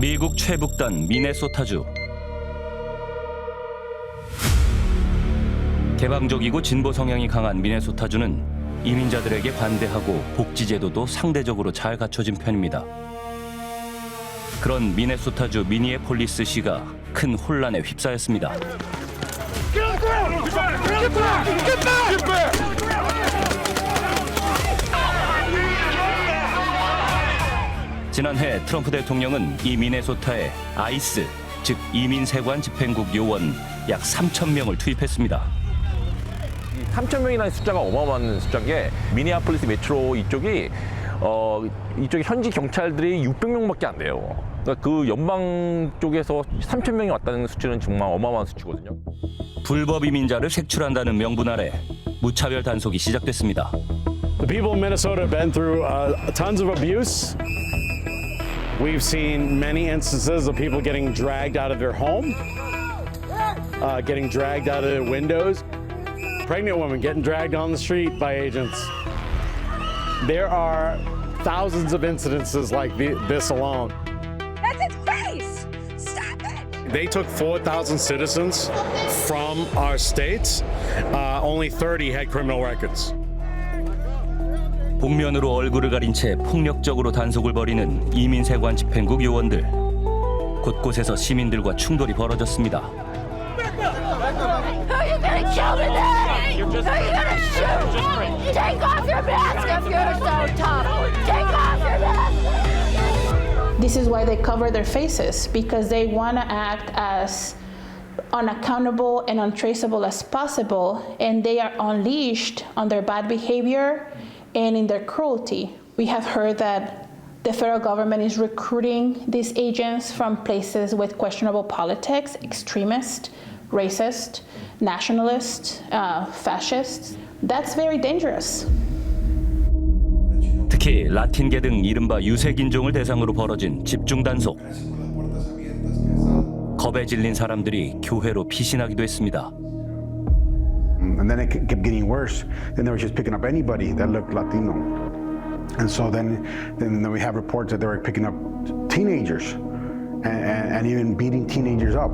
미국 최북단 미네소타주. 개방적이고 진보 성향이 강한 미네소타주는 이민자들에게 관대하고 복지제도도 상대적으로 잘 갖춰진 편입니다. 그런 미네소타주 미니애폴리스시가 큰 혼란에 휩싸였습니다. 지난해 트럼프 대통령은 이 미네소타에 아이스, 즉 이민세관 집행국 요원 약 3,000명을 투입했습니다. 3,000명이라는 숫자가 어마어마한 숫자인 게 미니애폴리스 메트로 이쪽이 현지 경찰들이 600명밖에 안 돼요. 그러니까 그 연방 쪽에서 3,000명이 왔다는 수치는 정말 어마어마한 수치거든요. 불법 이민자를 색출한다는 명분 아래 무차별 단속이 시작됐습니다. The people of Minnesota have been through tons of abuse. We've seen many instances of people getting dragged out of their home, getting dragged out of their windows, pregnant women getting dragged on the street by agents. There are thousands of incidences like this alone. That's its face! Stop it! They took 4,000 citizens from our states. Only 30 had criminal records. 복면으로 얼굴을 가린 채 폭력적으로 단속을 벌이는 이민세관 집행국 요원들. 곳곳에서 시민들과 충돌이 벌어졌습니다. Who are you gonna kill today? Who are you gonna shoot? Take off your mask if you're so tough! Take off your mask! This is why they cover their faces, because they want to act as unaccountable and untraceable as possible, and they are unleashed on their bad behavior and in their cruelty. We have heard that the federal government is recruiting these agents from places with questionable politics, extremist, racist, nationalist, fascist. That's very dangerous. 특히 라틴계 등 이른바 유색인종을 대상으로 벌어진 집중 단속. 겁에 질린 사람들이 교회로 피신하기도 했습니다. And then it kept getting worse. Then they were just picking up anybody that looked Latino. And so then we have reports that they were picking up teenagers and even beating teenagers up.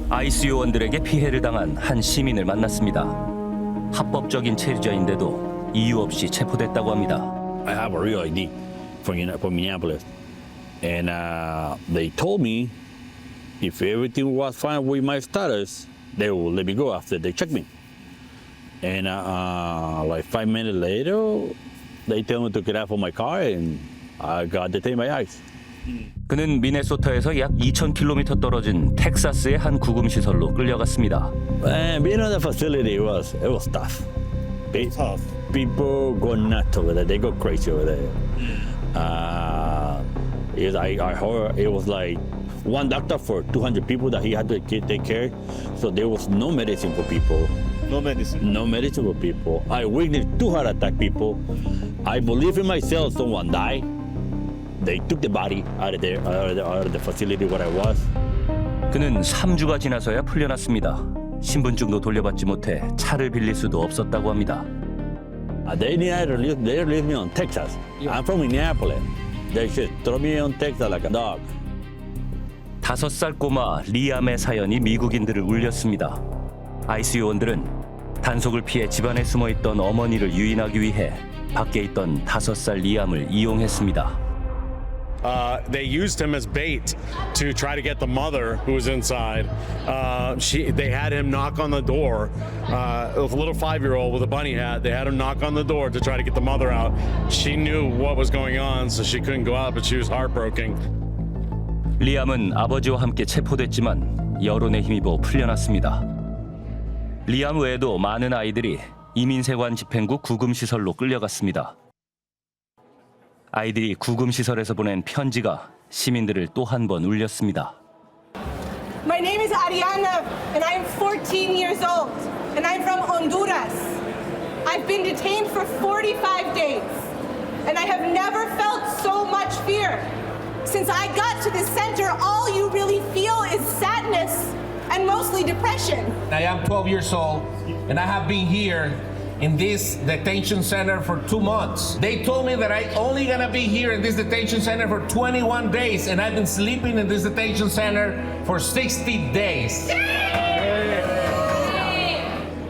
아이스 요원들에게 피해를 당한 한 시민을 만났습니다. 합법적인 체류자인데도 이유 없이 체포됐다고 합니다. I have a real ID from Minneapolis. And they told me if everything was fine with my status, they will let me go after they check me. And like 5 minutes later, they tell me to get out of my car and I got detained by ICE. 그는 미네소타에서 약 2,000km 떨어진 텍사스의 한 구금시설로 끌려갔습니다. And being on the facility, it was tough. People go nuts over there. They go crazy over there. I heard it was like one doctor for 200 people that he had to take care. So there was no medicine for people. No medicine. No medicine for people. I witnessed 2 heart attack people. I believe in myself someone died. They took the body out of the facility where I was. 그는 3주가 지나서야 풀려났습니다. 신분증도 돌려받지 못해 차를 빌릴 수도 없었다고 합니다. They released me on Texas. I'm from Minneapolis. They should throw me on Texas like a dog. 5살 꼬마 리암의 사연이 미국인들을 울렸습니다. 아이스 요원들은 단속을 피해 집안에 숨어있던 어머니를 유인하기 위해 밖에 있던 5살 리암을 이용했습니다. They used him as bait to try to get the mother who was inside. They had him knock on the door. A little 5-year-old with a bunny hat. They had him knock on the door to try to get the mother out. She knew what was going on, so she couldn't go out, but she was heartbroken. 리암은 아버지와 함께 체포됐지만 여론에 힘입어 풀려났습니다. 리암 외에도 많은 아이들이 이민세관 집행국 구금시설로 끌려갔습니다. 아이들이 구금시설에서 보낸 편지가 시민들을 또 한 번 울렸습니다. My name is Ariana and I'm 14 years old and I'm from Honduras. I've been detained for 45 days and I have never felt so much fear. Since I got to this center, all you really feel is sadness and mostly depression. I am 12 years old and I have been here in this detention center for 2 months. They told me that I only gonna be here in this detention center for 21 days, and I've been sleeping in this detention center for 60 days.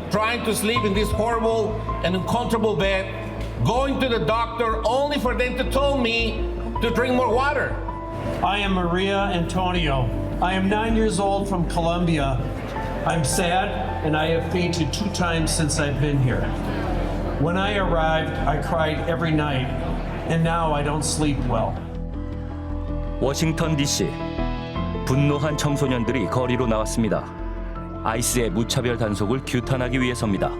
Trying to sleep in this horrible and uncomfortable bed, going to the doctor only for them to tell me to drink more water. I am Maria Antonio. I am 9 years old from Colombia. I'm sad and I have fainted 2 times since I've been here. When I arrived, I cried every night, and now I don't sleep well. 워싱턴 DC. 분노한 청소년들이 거리로 나왔습니다. 아이스의 무차별 단속을 규탄하기 위해서입니다.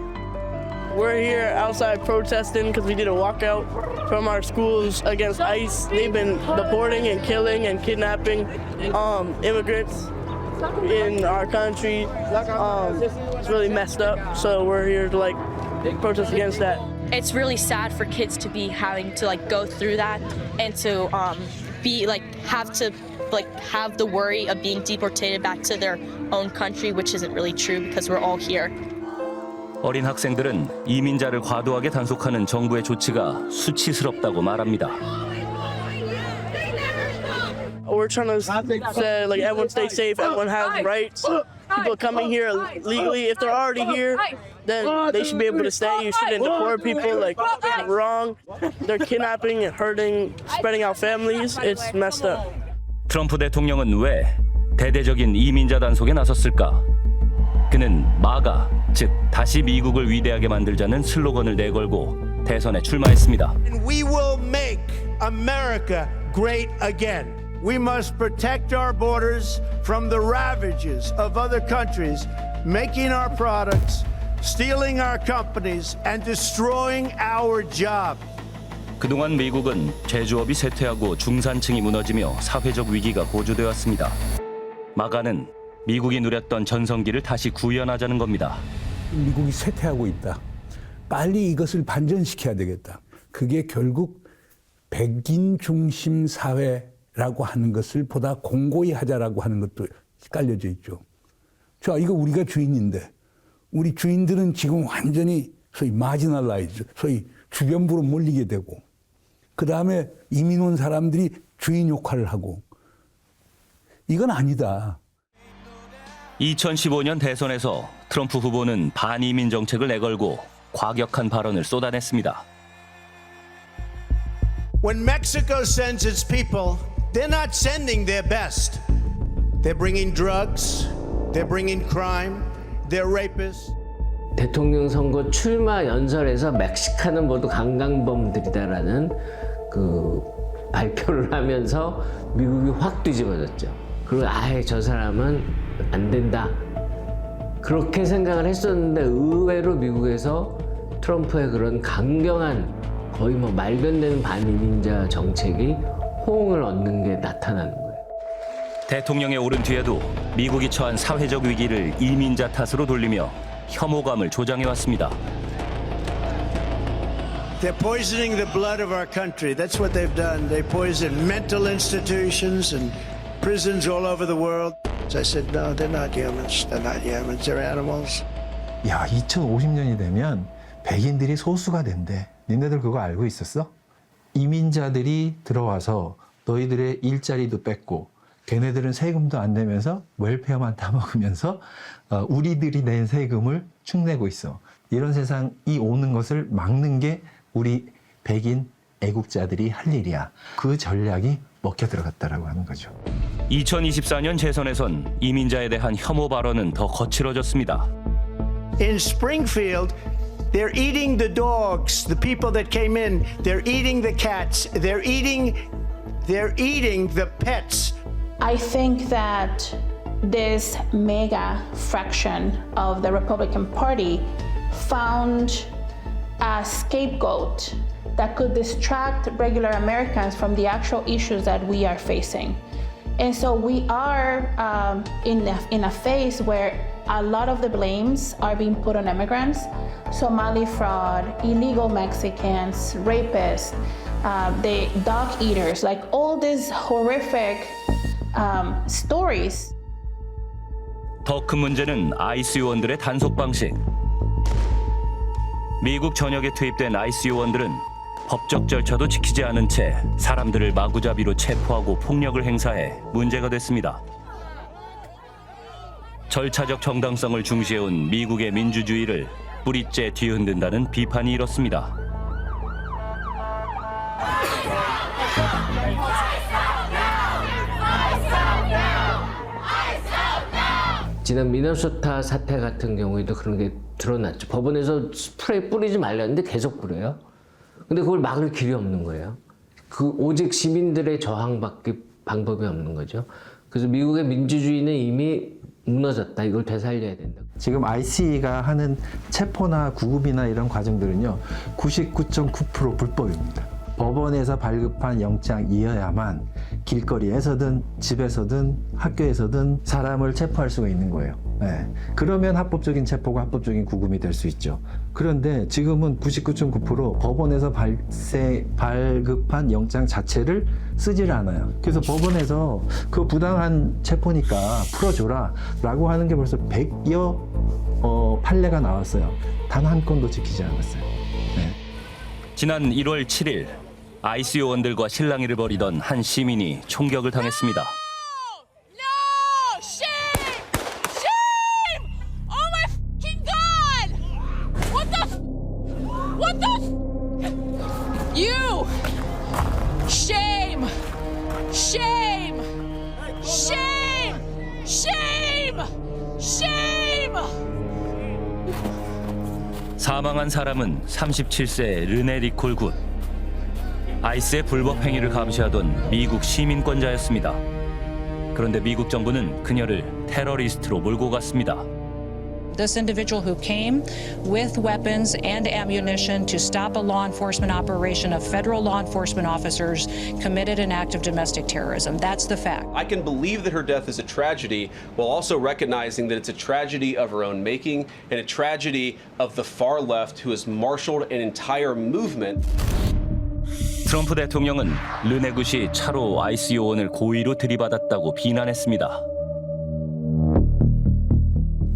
We're here outside protesting because we did a walkout from our schools against ICE. They've been deporting and killing and kidnapping immigrants in our country. It's really messed up. So we're here to protest against that. It's really sad for kids to be having to go through that and to be have the worry of being deported back to their own country, which isn't really true because we're all here. 어린 학생들은 이민자를 과도하게 단속하는 정부의 조치가 수치스럽다고 말합니다. We're trying to say everyone stay safe, everyone has rights. People coming here legally, if they're already here, then they should be able to stay. You shouldn't deport people it's wrong. They're kidnapping and hurting, spreading out families. It's messed up. 트럼프 대통령은 왜 대대적인 이민자 단속에 나섰을까? 그는 마가, 즉 다시 미국을 위대하게 만들자는 슬로건을 내걸고 대선에 출마했습니다. We will make America great again. We must protect our borders from the ravages of other countries, making our products, stealing our companies, and destroying our jobs. 그동안 미국은 제조업이 쇠퇴하고 중산층이 무너지며 사회적 위기가 고조되었습니다. 마가는 미국이 누렸던 전성기를 다시 구현하자는 겁니다. 미국이 쇠퇴하고 있다. 빨리 이것을 반전시켜야 되겠다. 그게 결국 백인 중심 사회라고 하는 것을 보다 공고히 하자라고 하는 것도 깔려져 있죠. 자, 이거 우리가 주인인데 우리 주인들은 지금 완전히 소위 마지널라이즈, 소위 주변부로 몰리게 되고 그 다음에 이민 온 사람들이 주인 역할을 하고 이건 아니다. 2015년 대선에서 트럼프 후보는 반이민 정책을 내걸고 과격한 발언을 쏟아냈습니다. When Mexico sends its people, they're not sending their best. They're bringing drugs, they're bringing crime, they're rapists. 대통령 선거 출마 연설에서 멕시카는 모두 강간범들이다라는 그 발표를 하면서 미국이 확 뒤집어졌죠. 그리고 아예 저 사람은 안 된다. 그렇게 생각을 했었는데 의외로 미국에서 트럼프의 그런 강경한 거의 말도 안 되는 반이민자 정책이 호응을 얻는 게 나타나는 거예요. 대통령에 오른 뒤에도 미국이 처한 사회적 위기를 이민자 탓으로 돌리며 혐오감을 조장해왔습니다. They're poisoning the blood of our country. That's what they've done. They poison mental institutions and prisons all over the world. So I said, no, they're not humans. They're not humans. They're animals. 야, 2050년이 되면 백인들이 소수가 된대. 니네들 그거 알고 있었어? 이민자들이 들어와서 너희들의 일자리도 뺏고 걔네들은 세금도 안 내면서 웰페어만 따먹으면서 우리들이 낸 세금을 축내고 있어. 이런 세상이 오는 것을 막는 게 우리 백인 애국자들이 할 일이야. 그 전략이 먹혀 들어갔다라고 하는 거죠. 2024년 재선에선 이민자에 대한 혐오 발언은 더 거칠어졌습니다. In Springfield, they're eating the dogs, the people that came in. They're eating the cats. They're eating the pets. I think that this mega fraction of the Republican Party found a scapegoat that could distract regular Americans from the actual issues that we are facing. And so we are in a phase where a lot of the blames are being put on immigrants, Somali fraud, illegal Mexicans, rapists, the dog eaters, all these horrific stories. 더 큰 문제는 아이스 요원들의 단속 방식. 미국 전역에 투입된 IC 요원들은 법적 절차도 지키지 않은 채 사람들을 마구잡이로 체포하고 폭력을 행사해 문제가 됐습니다. 절차적 정당성을 중시해온 미국의 민주주의를 뿌리째 뒤흔든다는 비판이 일었습니다. 지난 미네소타 사태 같은 경우에도 그런 게 드러났죠. 법원에서 스프레이 뿌리지 말랬는데 계속 뿌려요. 근데 그걸 막을 길이 없는 거예요. 오직 시민들의 저항밖에 방법이 없는 거죠. 그래서 미국의 민주주의는 이미 무너졌다. 이걸 되살려야 된다. 지금 ICE가 하는 체포나 구금이나 이런 과정들은요, 99.9% 불법입니다. 법원에서 발급한 영장이어야만 길거리에서든 집에서든 학교에서든 사람을 체포할 수가 있는 거예요. 네. 그러면 합법적인 체포가 합법적인 구금이 될 수 있죠. 그런데 지금은 99.9% 법원에서 발급한 영장 자체를 쓰질 않아요. 그래서 법원에서 그 부당한 체포니까 풀어줘라 라고 하는 게 벌써 100여 판례가 나왔어요. 단 한 건도 지키지 않았어요. 네. 지난 1월 7일 IC 요원들과 실랑이를 벌이던 한 시민이 총격을 당했습니다. You! Shame! Shame! Shame! Shame! Shame! 사망한 사람은 37세 르네 리콜 굿. 아이스의 불법 행위를 감시하던 미국 시민권자였습니다. 그런데 미국 정부는 그녀를 테러리스트로 몰고 갔습니다. This individual who came with weapons and ammunition to stop a law enforcement operation of federal law enforcement officers committed an act of domestic terrorism. That's the fact. I can believe that her death is a tragedy while also recognizing that it's a tragedy of her own making and a tragedy of the far left who has marshaled an entire movement. 트럼프 대통령은 르네 굿이 차로 IC 요원을 고의로 들이받았다고 비난했습니다.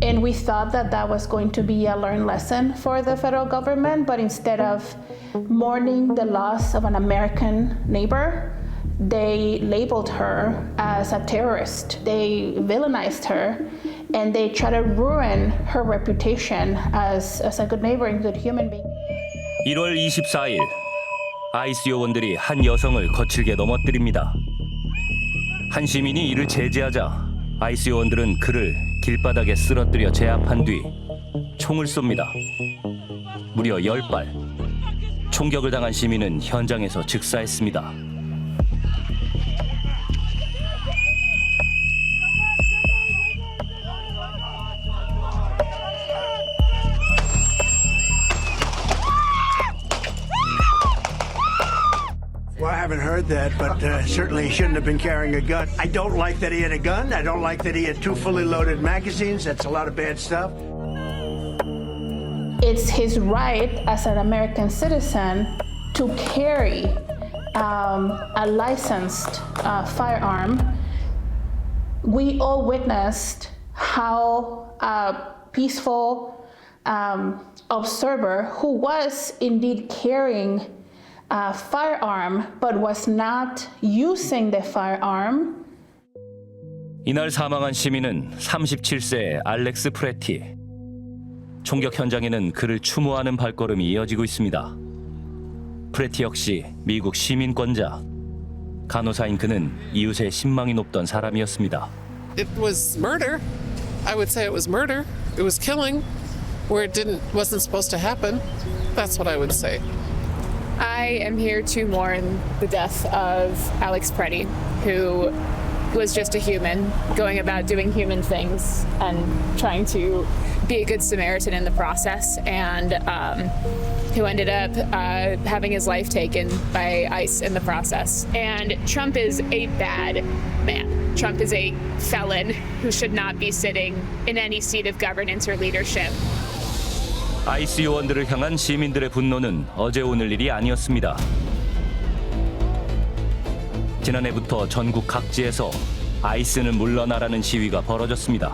And we thought that that was going to be a learned lesson for the federal government, but instead of mourning the loss of an American neighbor, they labeled her as a terrorist. They villainized her, and they tried to ruin her reputation as a good neighbor and good human being. 1월 24일 IC 요원들이 한 여성을 거칠게 넘어뜨립니다. 한 시민이 이를 제지하자 IC 요원들은 그를 길바닥에 쓰러뜨려 제압한 뒤 총을 쏩니다. 무려 10발. 총격을 당한 시민은 현장에서 즉사했습니다. Well, I haven't heard that, but certainly he shouldn't have been carrying a gun. I don't like that he had a gun. I don't like that he had 2 fully loaded magazines. That's a lot of bad stuff. It's his right as an American citizen to carry a licensed firearm. We all witnessed how a peaceful observer who was indeed carrying a firearm but was not using the firearm. 이날 사망한 시민은 37세 알렉스 프레티. 총격 현장에는 그를 추모하는 발걸음이 이어지고 있습니다. 프레티 역시 미국 시민권자. 간호사인 그는 이웃의 신망이 높던 사람이었습니다. It was murder. I would say it was murder. It was killing where it wasn't supposed to happen. That's what I would say. I am here to mourn the death of Alex Preddy, who was just a human going about doing human things and trying to be a good Samaritan in the process, and who ended up having his life taken by ICE in the process. And Trump is a bad man. Trump is a felon who should not be sitting in any seat of governance or leadership. IC 요원들을 향한 시민들의 분노는 어제 오늘 일이 아니었습니다. 지난해부터 전국 각지에서 IC는 물러나라는 시위가 벌어졌습니다.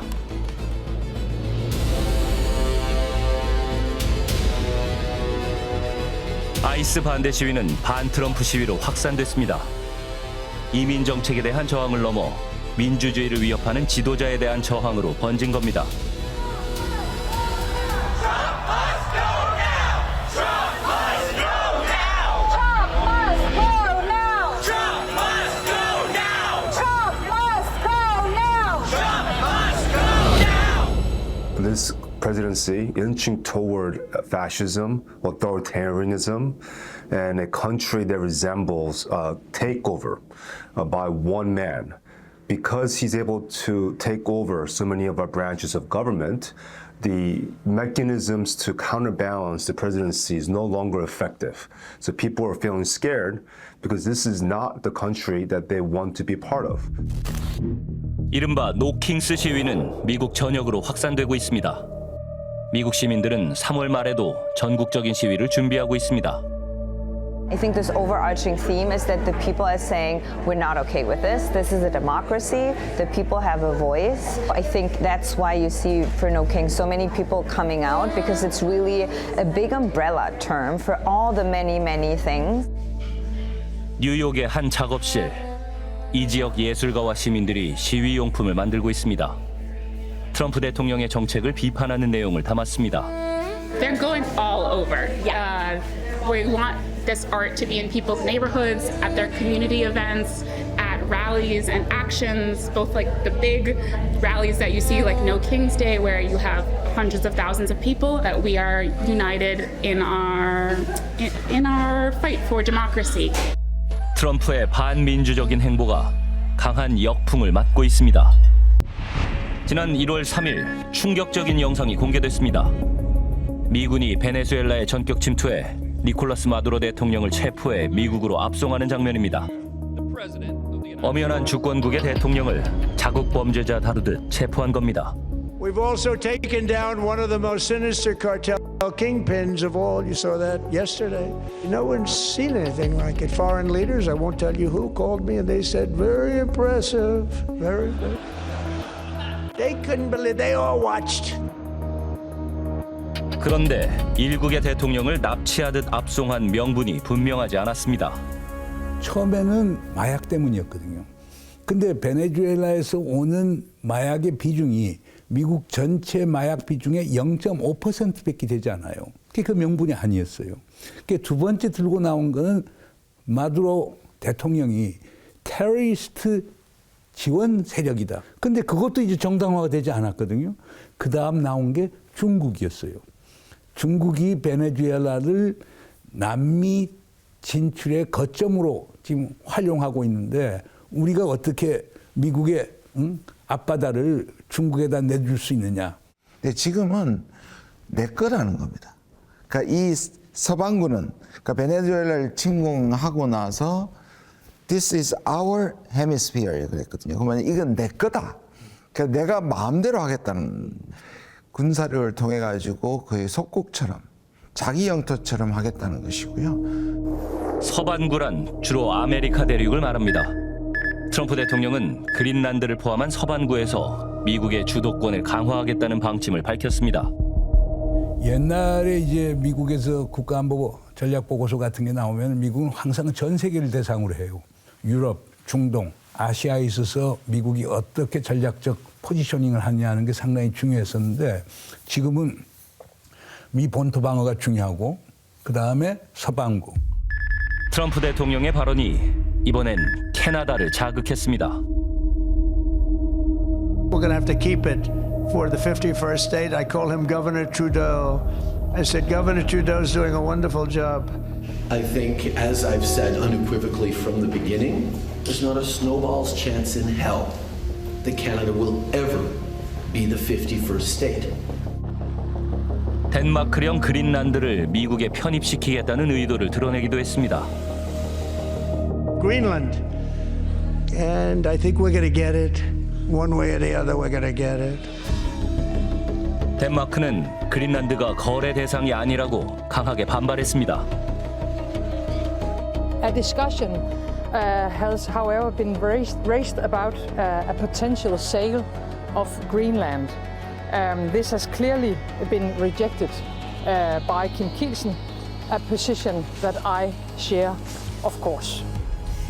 아이스 반대 시위는 반트럼프 시위로 확산됐습니다. 이민 정책에 대한 저항을 넘어 민주주의를 위협하는 지도자에 대한 저항으로 번진 겁니다. This presidency inching toward fascism, authoritarianism, and a country that resembles a takeover by one man. Because he's able to take over so many of our branches of government, the mechanisms to counterbalance the presidency is no longer effective. So people are feeling scared because this is not the country that they want to be part of. 이른바 노킹스 시위는 미국 전역으로 확산되고 있습니다. 미국 시민들은 3월 말에도 전국적인 시위를 준비하고 있습니다. I think this overarching theme is that the people are saying we're not okay with this. This is a democracy. The people have a voice. I think that's why you see for No King so many people coming out, because it's really a big umbrella term for all the many, many things. 뉴욕의 한 작업실. 이 지역 예술가와 시민들이 시위 용품을 만들고 있습니다. 트럼프 대통령의 정책을 비판하는 내용을 담았습니다. They're going all over. We want this art to be in people's neighborhoods, at their community events, at rallies and actions, both like the big rallies that you see, like No King's Day, where you have hundreds of thousands of people, that we are united in our fight for democracy. 트럼프의 반민주적인 행보가 강한 역풍을 맞고 있습니다. 지난 1월 3일 충격적인 영상이 공개됐습니다. 미군이 베네수엘라에 전격 침투해 니콜라스 마두로 대통령을 체포해 미국으로 압송하는 장면입니다. 엄연한 주권국의 대통령을 자국 범죄자 다루듯 체포한 겁니다. We've also taken down one of the most sinister cartel kingpins of all. You saw that yesterday. No one's seen anything like it. Foreign leaders, I won't tell you who, called me and they said, very impressive, very good. They couldn't believe, they all watched. 그런데 일국의 대통령을 납치하듯 압송한 명분이 분명하지 않았습니다. 처음에는 마약 때문이었거든요. 근데 베네수엘라에서 오는 마약의 비중이 미국 전체 마약 비중의 0.5%밖에 되지 않아요. 그게 그 명분이 아니었어요. 두 번째 들고 나온 거는 마두로 대통령이 테러리스트 지원 세력이다. 근데 그것도 이제 정당화가 되지 않았거든요. 그 다음 나온 게 중국이었어요. 중국이 베네수엘라를 남미 진출의 거점으로 지금 활용하고 있는데 우리가 어떻게 미국의 앞바다를 중국에다 내줄 수 있느냐. 근데 지금은 내 거라는 겁니다. 그러니까 이 서방군은 그러니까 베네수엘라를 침공하고 나서 This is our hemisphere 그랬거든요. 그러면 이건 내 거다. 그러니까 내가 마음대로 하겠다는 군사력을 통해 가지고 거의 속국처럼 자기 영토처럼 하겠다는 것이고요. 서반구란 주로 아메리카 대륙을 말합니다. 트럼프 대통령은 그린란드를 포함한 서반구에서 미국의 주도권을 강화하겠다는 방침을 밝혔습니다. 옛날에 이제 미국에서 국가안보 전략보고서 같은 게 나오면 미국은 항상 전 세계를 대상으로 해요. 유럽, 중동, 아시아에 있어서 미국이 어떻게 전략적 포지셔닝을 하냐는 게 상당히 중요했었는데 지금은 미 본토 방어가 중요하고 그 다음에 서반구. 트럼프 대통령의 발언이 이번엔 캐나다를 자극했습니다. We're going to have to keep it for the 51st state. I call him Governor Trudeau. I said, Governor Trudeau's doing a wonderful job. I think, as I've said unequivocally from the beginning, there's not a snowball's chance in hell that Canada will ever be the 51st state. 덴마크령 그린란드를 미국에 편입시키겠다는 의도를 드러내기도 했습니다. Greenland. And I think we're going to get it. One way or the other, we're going to get it. 덴마크는 그린란드가 거래 대상이 아니라고 강하게 반발했습니다. A discussion has, however, been raised about a potential sale of Greenland. This has clearly been rejected by Kim Kielsen, a position that I share, of course.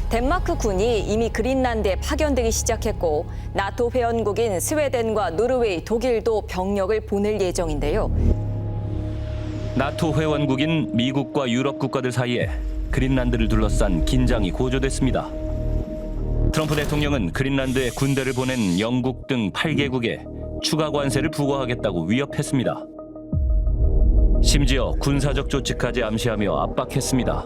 덴마크 군이 이미 그린란드에 파견되기 시작했고 나토 회원국인 스웨덴과 노르웨이, 독일도 병력을 보낼 예정인데요. 나토 회원국인 미국과 유럽 국가들 사이에 그린란드를 둘러싼 긴장이 고조됐습니다. 트럼프 대통령은 그린란드에 군대를 보낸 영국 등 8개국에 추가 관세를 부과하겠다고 위협했습니다. 심지어 군사적 조치까지 암시하며 압박했습니다.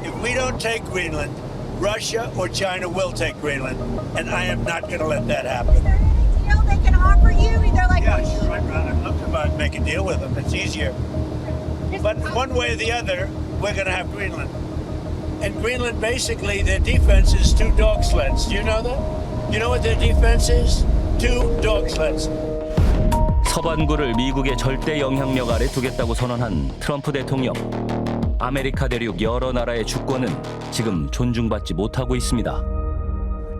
If we don't take Greenland, Russia or China will take Greenland, and I am not going to let that happen. Deal they can offer you, either like Yeah, sure, I'd rather look about make a deal with them. It's easier. But one way or the other, we're going to have Greenland. And Greenland, basically, their defense is 2 dog sleds. Do you know that? You know what their defense is? 2 dog sleds. 서반구를 미국의 절대 영향력 아래 두겠다고 선언한 트럼프 대통령. 아메리카 대륙 여러 나라의 주권은 지금 존중받지 못하고 있습니다.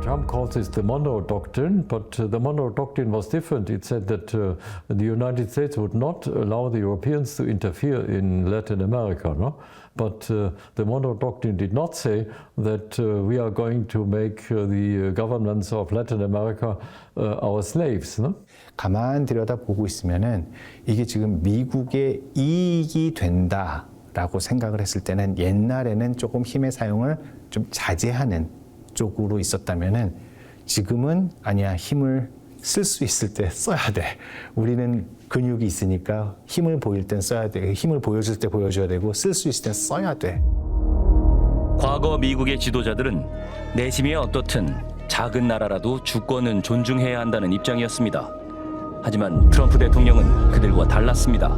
Trump calls this the Monroe Doctrine, but the Monroe Doctrine was different. It said that the United States would not allow the Europeans to interfere in Latin America, no? But the Monroe Doctrine did not say that we are going to make the governments of Latin America our slaves, no? 가만 들여다보고 있으면은 이게 지금 미국의 이익이 된다라고 생각을 했을 때는 옛날에는 조금 힘의 사용을 좀 자제하는 쪽으로 있었다면은 지금은 아니야, 힘을 쓸 수 있을 때 써야 돼. 우리는 근육이 있으니까 힘을 보일 땐 써야 돼. 힘을 보여줄 때 보여줘야 되고 쓸 수 있을 때 써야 돼. 과거 미국의 지도자들은 내심이 어떻든 작은 나라라도 주권은 존중해야 한다는 입장이었습니다. 하지만 트럼프 대통령은 그들과 달랐습니다.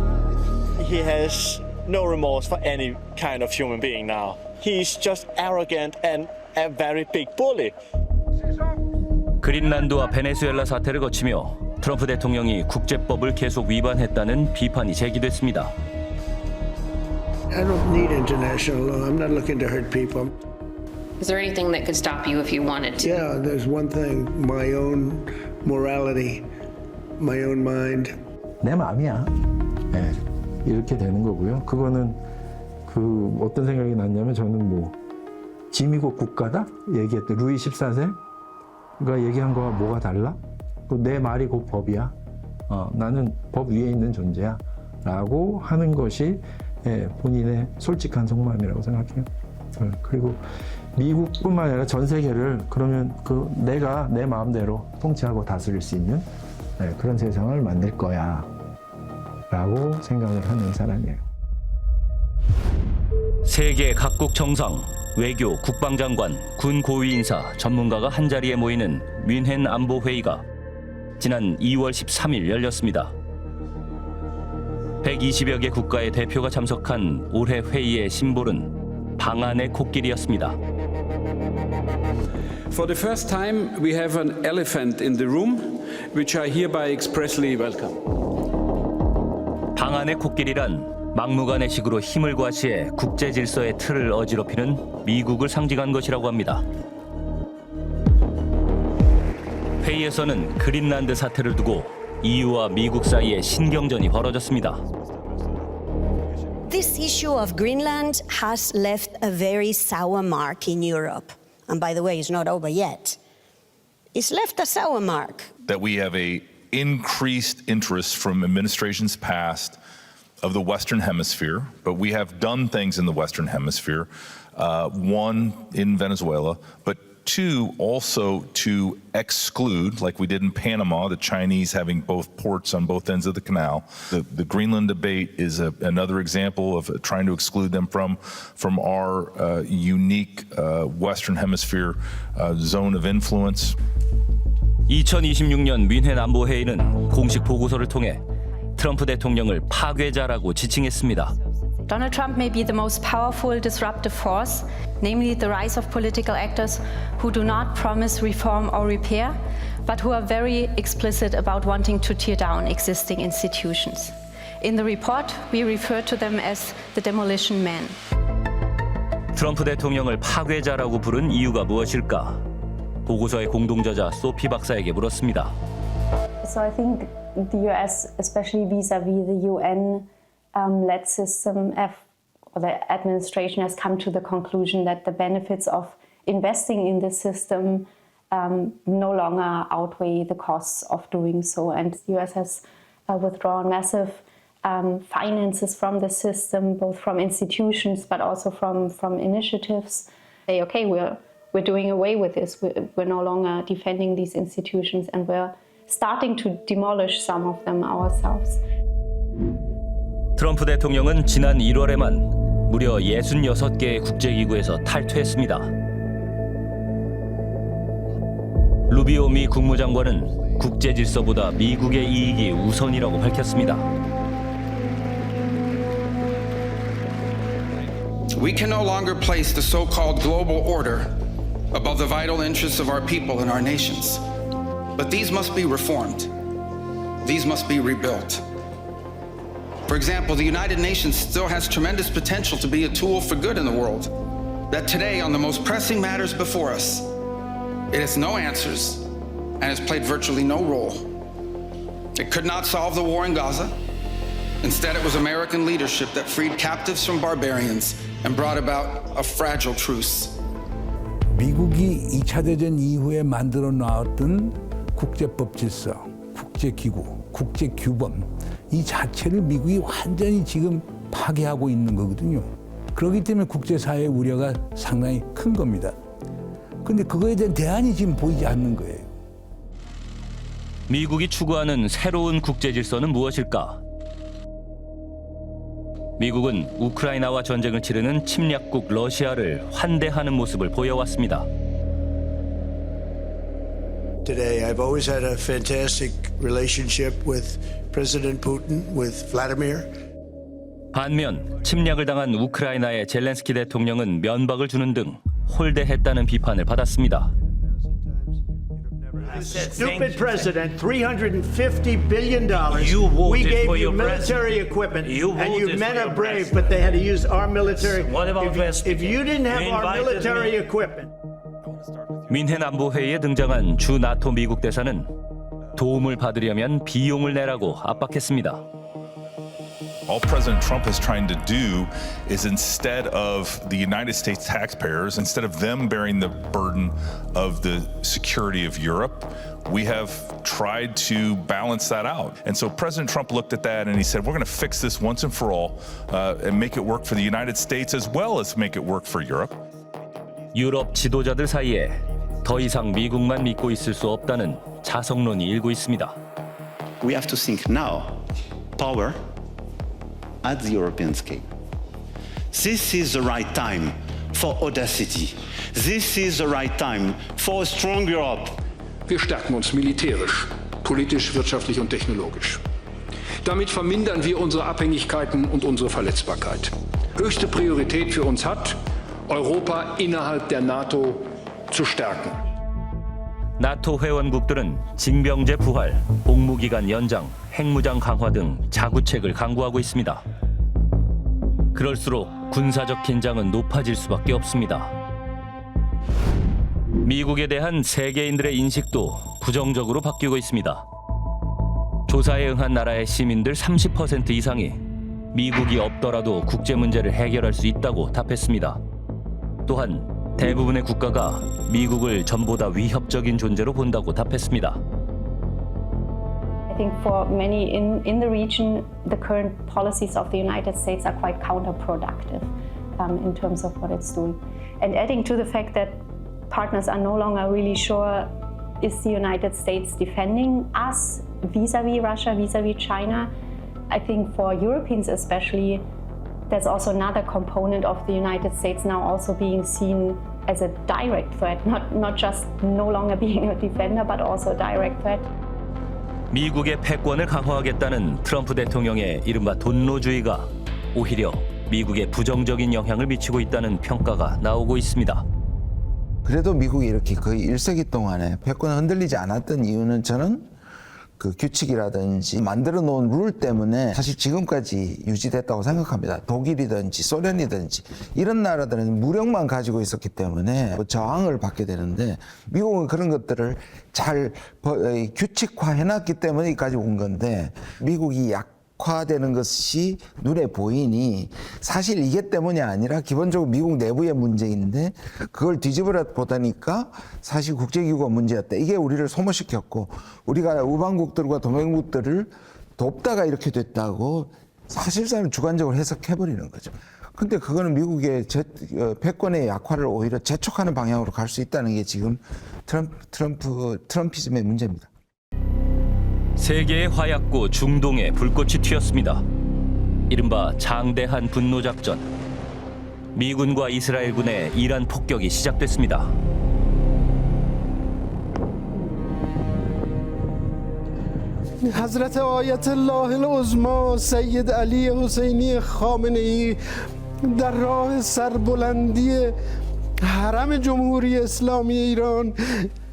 He has no remorse for any kind of human being now. He's just arrogant and a very big bully. 그린란드와 베네수엘라 사태를 거치며 트럼프 대통령이 국제법을 계속 위반했다는 비판이 제기됐습니다. I don't need international law. I'm not looking to hurt people. Is there anything that could stop you if you wanted to? Yeah, there's one thing, my own morality, my own mind. 내 마음이야. 네, 이렇게 되는 거고요. 그거는 그 어떤 생각이 났냐면 저는 뭐 지미국 국가다 얘기했던 루이 14세가 얘기한 거와 뭐가 달라? 내 말이 곧 법이야. 나는 법 위에 있는 존재야. 라고 하는 것이 본인의 솔직한 속마음이라고 생각해요. 그리고 미국뿐만 아니라 전 세계를 그러면 내가 내 마음대로 통치하고 다스릴 수 있는 그런 세상을 만들 거야. 라고 생각을 하는 사람이에요. 세계 각국 정상, 외교, 국방장관, 군 고위 인사, 전문가가 한자리에 모이는 뮌헨 안보회의가 지난 2월 13일 열렸습니다. 120여 개 국가의 대표가 참석한 올해 회의의 심볼은 방안의 코끼리였습니다. For the first time, we have an elephant in the room, which I hereby expressly welcome. 방안의 코끼리란 막무가내식으로 힘을 과시해 국제 질서의 틀을 어지럽히는 미국을 상징한 것이라고 합니다. 회의에서는 그린란드 사태를 두고 EU와 미국 사이에 신경전이 벌어졌습니다. This issue of Greenland has left a very sour mark in Europe. And by the way, it's not over yet. It's left a sour mark. That we have a increased interest from administrations past of the Western Hemisphere, but we have done things in the Western Hemisphere, one in Venezuela, but two, also to exclude, like we did in Panama, the Chinese having both ports on both ends of the canal. The Greenland debate is another example of trying to exclude them from our unique Western Hemisphere zone of influence. 2026년 뮌헨 안보회의는 공식 보고서를 통해 트럼프 대통령을 파괴자라고 지칭했습니다. Donald Trump may be the most powerful disruptive force, namely the rise of political actors who do not promise reform or repair, but who are very explicit about wanting to tear down existing institutions. In the report, we refer to them as the demolition men. 트럼프 대통령을 파괴자라고 부른 이유가 무엇일까? 보고서의 공동저자 소피 박사에게 물었습니다. So I think the US, especially vis-a-vis the UN, led system, have the administration has come to the conclusion that the benefits of investing in this system no longer outweigh the costs of doing so. And the US has withdrawn massive finances from the system, both from institutions but also from initiatives. Say, okay, we're doing away with this. We're no longer defending these institutions, and we're starting to demolish some of them ourselves. 트럼프 대통령은 지난 1월에만 무려 66개의 국제기구에서 탈퇴했습니다. 루비오 미 국무장관은 국제 질서보다 미국의 이익이 우선이라고 밝혔습니다. We can no longer place the so-called global order above the vital interests of our people and our nations. But these must be reformed. These must be rebuilt. For example, the United Nations still has tremendous potential to be a tool for good in the world. That today, on the most pressing matters before us, it has no answers and has played virtually no role. It could not solve the war in Gaza. Instead, it was American leadership that freed captives from barbarians and brought about a fragile truce. 미국이 2차 대전 이후에 만들어 놨던 국제법 질서, 국제기구, 국제규범 이 자체를 미국이 완전히 지금 파괴하고 있는 거거든요. 그렇기 때문에 국제사회의 우려가 상당히 큰 겁니다. 그런데 그거에 대한 대안이 지금 보이지 않는 거예요. 미국이 추구하는 새로운 국제 질서는 무엇일까? 미국은 우크라이나와 전쟁을 치르는 침략국 러시아를 환대하는 모습을 보여왔습니다. Today, I've always had a fantastic relationship with President Putin, with Vladimir. 반면 침략을 당한 우크라이나의 젤렌스키 대통령은 면박을 주는 등 홀대했다는 비판을 받았습니다. Stupid president, $350 billion. We gave you military equipment, and you men are brave, but they had to use our military. If you didn't have our military equipment. 뮌헨 안보회의에 등장한 주 나토 미국 대사는 도움을 받으려면 비용을 내라고 압박했습니다. All President Trump is trying to do is instead of the United States taxpayers, instead of them bearing the burden of the security of Europe, we have tried to balance that out. And so President Trump looked at that and he said, we're going to fix this once and for all and make it work for the United States as well as make it work for Europe. 유럽 지도자들 사이에 더 이상 미국만 믿고 있을 수 없다는 자성론이 일고 있습니다. We have to think now, power at the European scale. This is the right time for audacity. This is the right time for a strong Europe. Wir stärken uns militärisch, politisch, wirtschaftlich und technologisch. Damit vermindern wir unsere Abhängigkeiten und unsere Verletzbarkeit. Höchste Priorität für uns hat, Europa innerhalb der NATO zu stärken. 나토 회원국들은 징병제 부활, 복무기간 연장, 핵무장 강화 등 자구책을 강구하고 있습니다. 그럴수록 군사적 긴장은 높아질 수밖에 없습니다. 미국에 대한 세계인들의 인식도 부정적으로 바뀌고 있습니다. 조사에 응한 나라의 시민들 30% 이상이 미국이 없더라도 국제 문제를 해결할 수 있다고 답했습니다. 또한 대부분의 국가가 미국을 전보다 위협적인 존재로 본다고 답했습니다. I think for many in the region, the current policies of the United States are quite counterproductive in terms of what it's doing. And adding to the fact that partners are no longer really sure, is the United States defending us vis-a-vis Russia, vis-a-vis China? I think for Europeans especially, there's also another component of the United States now also being seen as a direct threat, not just no longer being a defender, but also a direct threat. 미국의 패권을 강화하겠다는 트럼프 대통령의 이른바 돈노주의가 오히려 미국에 부정적인 영향을 미치고 있다는 평가가 나오고 있습니다. 그래도 미국이 이렇게 거의 1세기 동안에 패권을 흔들리지 않았던 이유는 저는 그 규칙이라든지 만들어 놓은 룰 때문에 사실 지금까지 유지됐다고 생각합니다. 독일이든지 소련이든지 이런 나라들은 무력만 가지고 있었기 때문에 저항을 받게 되는데 미국은 그런 것들을 잘 규칙화해놨기 때문에 여기까지 온 건데 미국이 악화되는 것이 눈에 보이니 사실 이게 때문이 아니라 기본적으로 미국 내부의 문제인데 그걸 뒤집어 보다니까 사실 국제기구가 문제였다. 이게 우리를 소모시켰고 우리가 우방국들과 동맹국들을 돕다가 이렇게 됐다고 사실상 주관적으로 해석해버리는 거죠. 근데 그거는 미국의 패권의 약화를 오히려 재촉하는 방향으로 갈 수 있다는 게 지금 트럼피즘의 문제입니다. 세계의 화약고 중동에 불꽃이 튀었습니다. 이른바 장대한 분노작전. 미군과 이스라엘군의 이란 폭격이 시작됐습니다. حضرت آیت الله العظما سید علی حسینی خامنه ای در راه سربلندی حرم جمهوری اسلامی ایران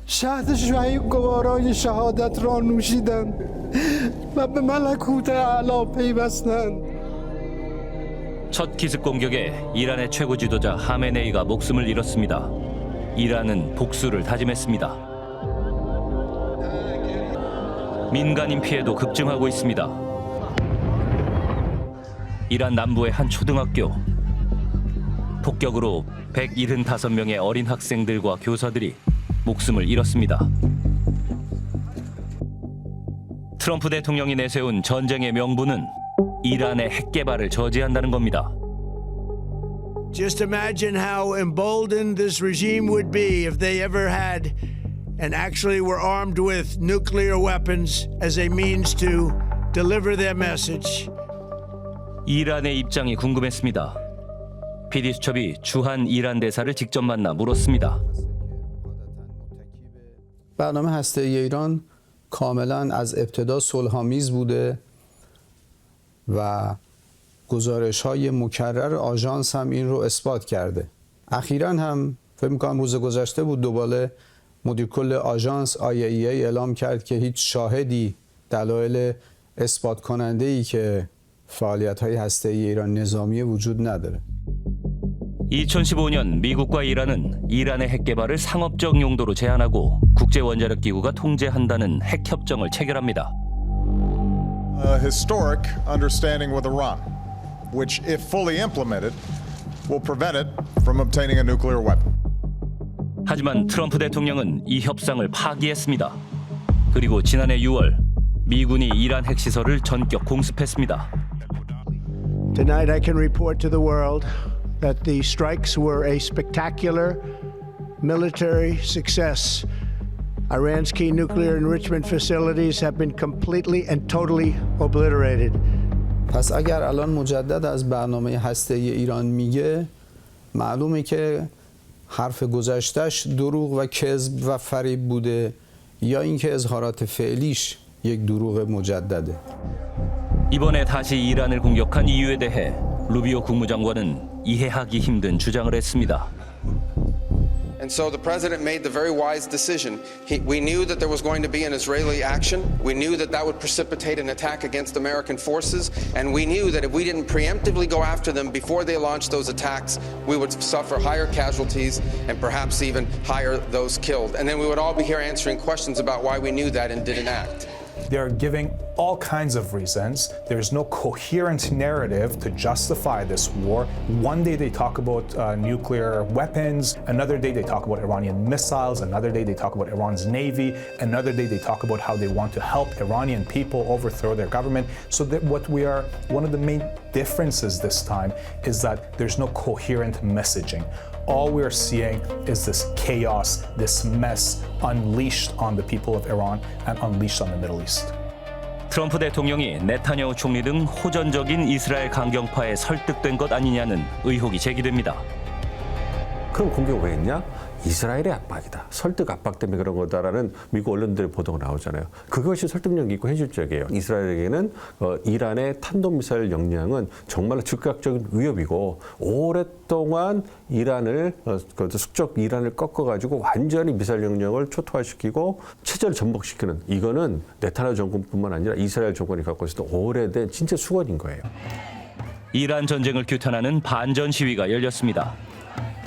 شهد شهیدگوارای شهادت را نوشیدند و به ملکوت اعلی پیوستند. 첫 기습 공격에 이란의 최고 지도자 하메네이가 목숨을 잃었습니다. 이란은 복수를 다짐했습니다. 민간인 피해도 급증하고 있습니다. 이란 남부의 한 초등학교. 폭격으로 175명의 어린 학생들과 교사들이 목숨을 잃었습니다. 트럼프 대통령이 내세운 전쟁의 명분은 이란의 핵 개발을 저지한다는 겁니다. Just imagine how emboldened this regime would be if they ever had and actually were armed with nuclear weapons as a means to deliver their message. 이란의 입장이 궁금했습니다. PD수첩이 주한 이란 대사를 직접 만나 물었습니다. برنامه هسته‌ای ایران کاملا از ابتدا صلح‌آمیز بوده و گزارش‌های مکرر آژانس هم این رو اثبات کرده. اخیراً هم فکر می‌کنم روز گذشته بود دوباره مدیر کل آژانس IAEA اعلام کرد که هیچ شاهدی دلایل اثبات کننده‌ای که فعالیت‌های هسته‌ای ایران نظامی وجود نداره. 2015년 미국과 이란은 이란의 핵 개발을 상업적 용도로 제한하고 국제 원자력 기구가 통제한다는 핵 협정을 체결합니다. A historic understanding with Iran, which, if fully implemented, will prevent it from obtaining a nuclear weapon. 하지만 트럼프 대통령은 이 협상을 파기했습니다. 그리고 지난해 6월 미군이 이란 핵시설을 전격 공습했습니다. Tonight I can report to the world that the strikes were a spectacular military success. Iran's key nuclear enrichment facilities have been completely and totally obliterated. پس اگر الان مجدد از برنامه هسته‌ای ایران میگه معلومه که حرف گذشتهش دروغ و کذب و فریب بوده یا اینکه اظهارات فعلیش یک دروغ مجدده. 이번에 다시 이란을 공격한 이유에 대해 루비오 국무장관은 이해하기 힘든 주장을 했습니다. And so the president made the very wise decision. We knew that there was going to be an Israeli action. We knew that that would precipitate an attack against American forces. And we knew that if we didn't preemptively go after them before they launched those attacks, we would suffer higher casualties and perhaps even higher those killed. And then we would all be here answering questions about why we knew that and didn't act. They're giving all kinds of reasons. There's no coherent narrative to justify this war. One day they talk about nuclear weapons, another day they talk about Iranian missiles, another day they talk about Iran's navy, another day they talk about how they want to help Iranian people overthrow their government. So that one of the main differences this time is that there's no coherent messaging. All we're seeing is this chaos, this mess unleashed on the people of Iran and unleashed on the Middle East. 트럼프 대통령이 네타냐후 총리 등 호전적인 이스라엘 강경파에 설득된 것 아니냐는 의혹이 제기됩니다. 그럼 공격 왜 했냐? 이스라엘의 압박이다. 설득 압박 때문에 그런 거다라는 미국 언론들의 보도가 나오잖아요. 그것이 설득력 있고 현실적이에요. 이스라엘에게는 이란의 탄도미사일 역량은 정말로 즉각적인 위협이고 오랫동안 이란을 숙적 이란을 꺾어가지고 완전히 미사일 역량을 초토화시키고 체제를 전복시키는 이거는 네타냐후 정권뿐만 아니라 이스라엘 정권이 갖고 있었던 오래된 진짜 수건인 거예요. 이란 전쟁을 규탄하는 반전 시위가 열렸습니다.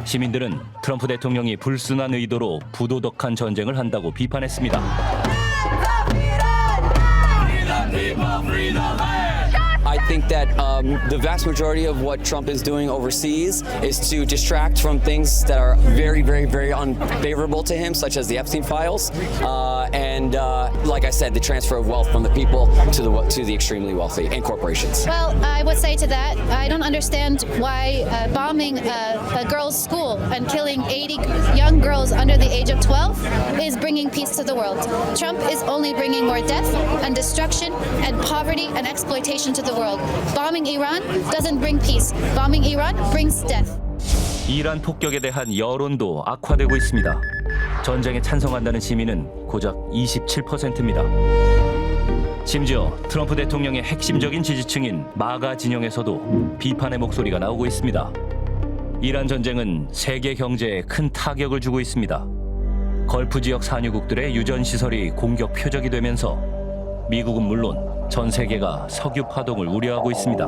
시민들은 트럼프 대통령이 불순한 의도로 부도덕한 전쟁을 한다고 비판했습니다. I think that the vast majority of what Trump is doing overseas is to distract from things that are very, very, very unfavorable to him, such as the Epstein files, and like I said, the transfer of wealth from the people to the extremely wealthy and corporations. Well, I would say to that, I don't understand why bombing a girls' school and killing 80 young girls under the age of 12 is bringing peace to the world. Trump is only bringing more death and destruction and poverty and exploitation to the world. Bombing Iran doesn't bring peace. Bombing Iran brings death. 이란 폭격에 대한 여론도 악화되고 있습니다. 전쟁에 찬성한다는 시민은 고작 27%입니다. 심지어 트럼프 대통령의 핵심적인 지지층인 마가 진영에서도 비판의 목소리가 나오고 있습니다. 이란 전쟁은 세계 경제에 큰 타격을 주고 있습니다. 걸프 지역 산유국들의 유전 시설이 공격 표적이 되면서 미국은 물론 전 세계가 석유 파동을 우려하고 있습니다.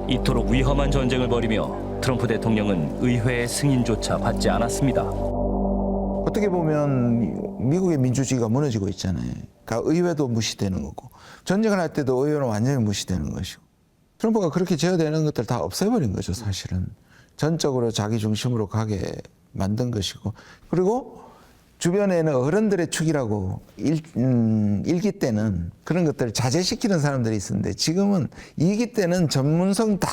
이토록 위험한 전쟁을 벌이며 트럼프 대통령은 의회의 승인조차 받지 않았습니다. 어떻게 보면 미국의 민주주의가 무너지고 있잖아요. 그러니까 의회도 무시되는 거고 전쟁을 할 때도 의회는 완전히 무시되는 것이고 트럼프가 그렇게 제어되는 것들 다 없애버린 거죠. 사실은 전적으로 자기 중심으로 가게 만든 것이고 그리고 주변에는 어른들의 축이라고 일기 때는 그런 것들을 자제시키는 사람들이 있었는데 지금은 이기 때는 전문성 다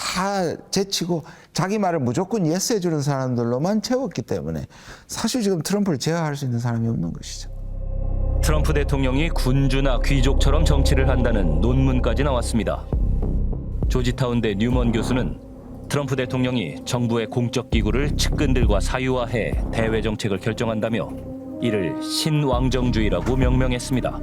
제치고 자기 말을 무조건 예스 해주는 사람들로만 채웠기 때문에 사실 지금 트럼프를 제어할 수 있는 사람이 없는 것이죠. 트럼프 대통령이 군주나 귀족처럼 정치를 한다는 논문까지 나왔습니다. 조지타운대 뉴먼 교수는 트럼프 대통령이 정부의 공적 기구를 측근들과 사유화해 대외 정책을 결정한다며 이를 신왕정주의라고 명명했습니다.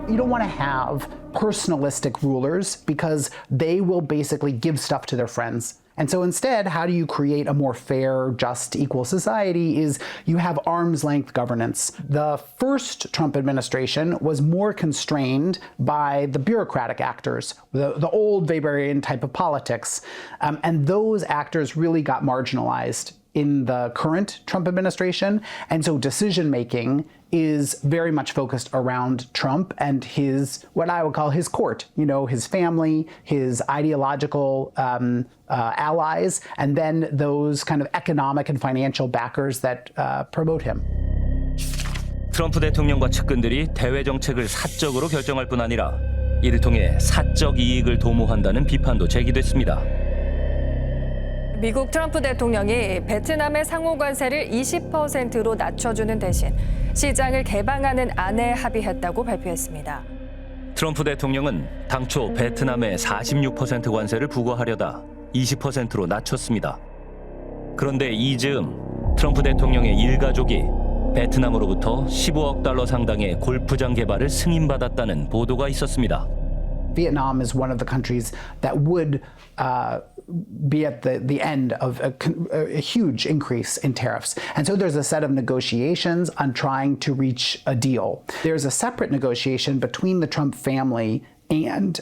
You don't want to have personalistic rulers because they will basically give stuff to their friends. And so instead, how do you create a more fair, just, equal society is you have arm's length governance. The first Trump administration was more constrained by the bureaucratic actors, the old Weberian type of politics. And those actors really got marginalized in the current Trump administration. And so decision-making is very much focused around Trump and his, what I would call his court, you know, his family, his ideological allies, and then those kind of economic and financial backers that promote him. 트럼프 대통령과 측근들이 대외 정책을 사적으로 결정할 뿐 아니라 이를 통해 사적 이익을 도모한다는 비판도 제기됐습니다. 미국 트럼프 대통령이 베트남의 상호 관세를 20%로 낮춰주는 대신 시장을 개방하는 안에 합의했다고 발표했습니다. 트럼프 대통령은 당초 베트남에 46% 관세를 부과하려다 20%로 낮췄습니다. 그런데 이 즈음 트럼프 대통령의 일가족이 베트남으로부터 15억 달러 상당의 골프장 개발을 승인받았다는 보도가 있었습니다. Vietnam is one of the countries that would be at the end of a huge increase in tariffs. And so there's a set of negotiations on trying to reach a deal. There's a separate negotiation between the Trump family and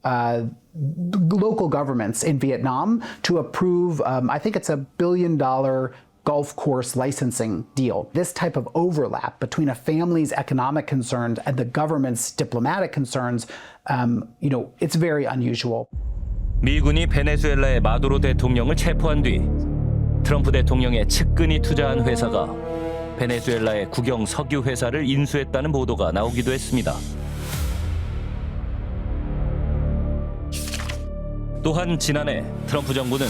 local governments in Vietnam to approve, I think it's $1 billion golf course licensing deal. This type of overlap between a family's economic concerns and the government's diplomatic concerns, it's very unusual. 미군이 베네수엘라의 마두로 대통령을 체포한 뒤 트럼프 대통령의 측근이 투자한 회사가 베네수엘라의 국영 석유 회사를 인수했다는 보도가 나오기도 했습니다. 또한 지난해 트럼프 정부는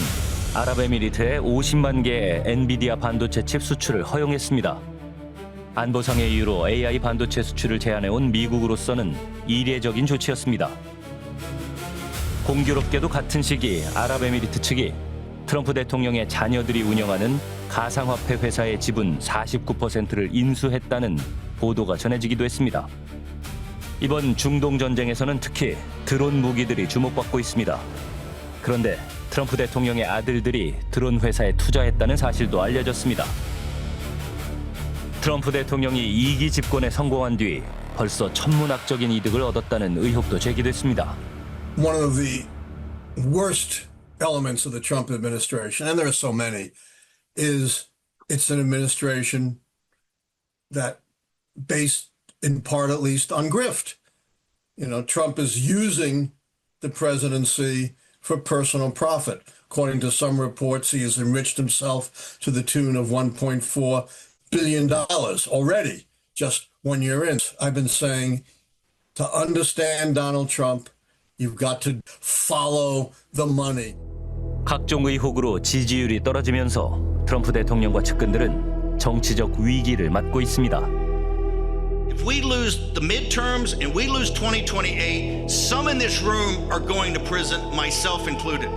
아랍에미리트에 50만 개의 엔비디아 반도체 칩 수출을 허용했습니다. 안보상의 이유로 AI 반도체 수출을 제한해온 미국으로서는 이례적인 조치였습니다. 공교롭게도 같은 시기 아랍에미리트 측이 트럼프 대통령의 자녀들이 운영하는 가상화폐 회사의 지분 49%를 인수했다는 보도가 전해지기도 했습니다. 이번 중동 전쟁에서는 특히 드론 무기들이 주목받고 있습니다. 그런데 트럼프 대통령의 아들들이 드론 회사에 투자했다는 사실도 알려졌습니다. 트럼프 대통령이 2기 집권에 성공한 뒤 벌써 천문학적인 이득을 얻었다는 의혹도 제기됐습니다. One of the worst elements of the Trump administration, and there are so many, is it's an administration that based in part at least on grift. Trump is using the presidency for personal profit. According to some reports, he has enriched himself to the tune of $1.4 billion already, just 1 year in. I've been saying, to understand Donald Trump, you've got to follow the money. 각종 의혹으로 지지율이 떨어지면서 트럼프 대통령과 측근들은 정치적 위기를 맞고 있습니다. If we lose the midterms and we lose 2028, some in this room are going to prison, myself included.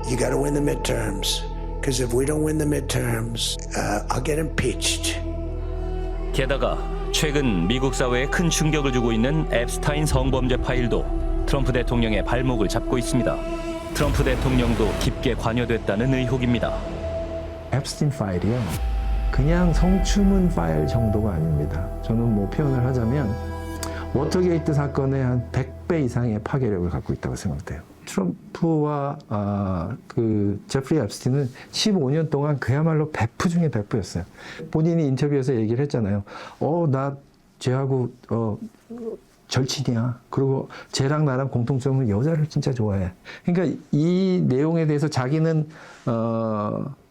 You got to win the midterms, because if we don't win the midterms, I'll get impeached. 게다가 최근 미국 사회에 큰 충격을 주고 있는 앱스타인 성범죄 파일도 트럼프 대통령의 발목을 잡고 있습니다. 트럼프 대통령도 깊게 관여됐다는 의혹입니다. 앱스틴 파일이요. 그냥 성추문 파일 정도가 아닙니다. 저는 뭐 표현을 하자면 워터게이트 사건의 한 100배 이상의 파괴력을 갖고 있다고 생각돼요. 트럼프와 그 제프리 앱스틴은 15년 동안 그야말로 베프 중에 베프였어요. 본인이 인터뷰에서 얘기를 했잖아요. 나 쟤하고 절친이야. 그리고 쟤랑 나랑 공통점은 여자를 진짜 좋아해. 그러니까 이 내용에 대해서 자기는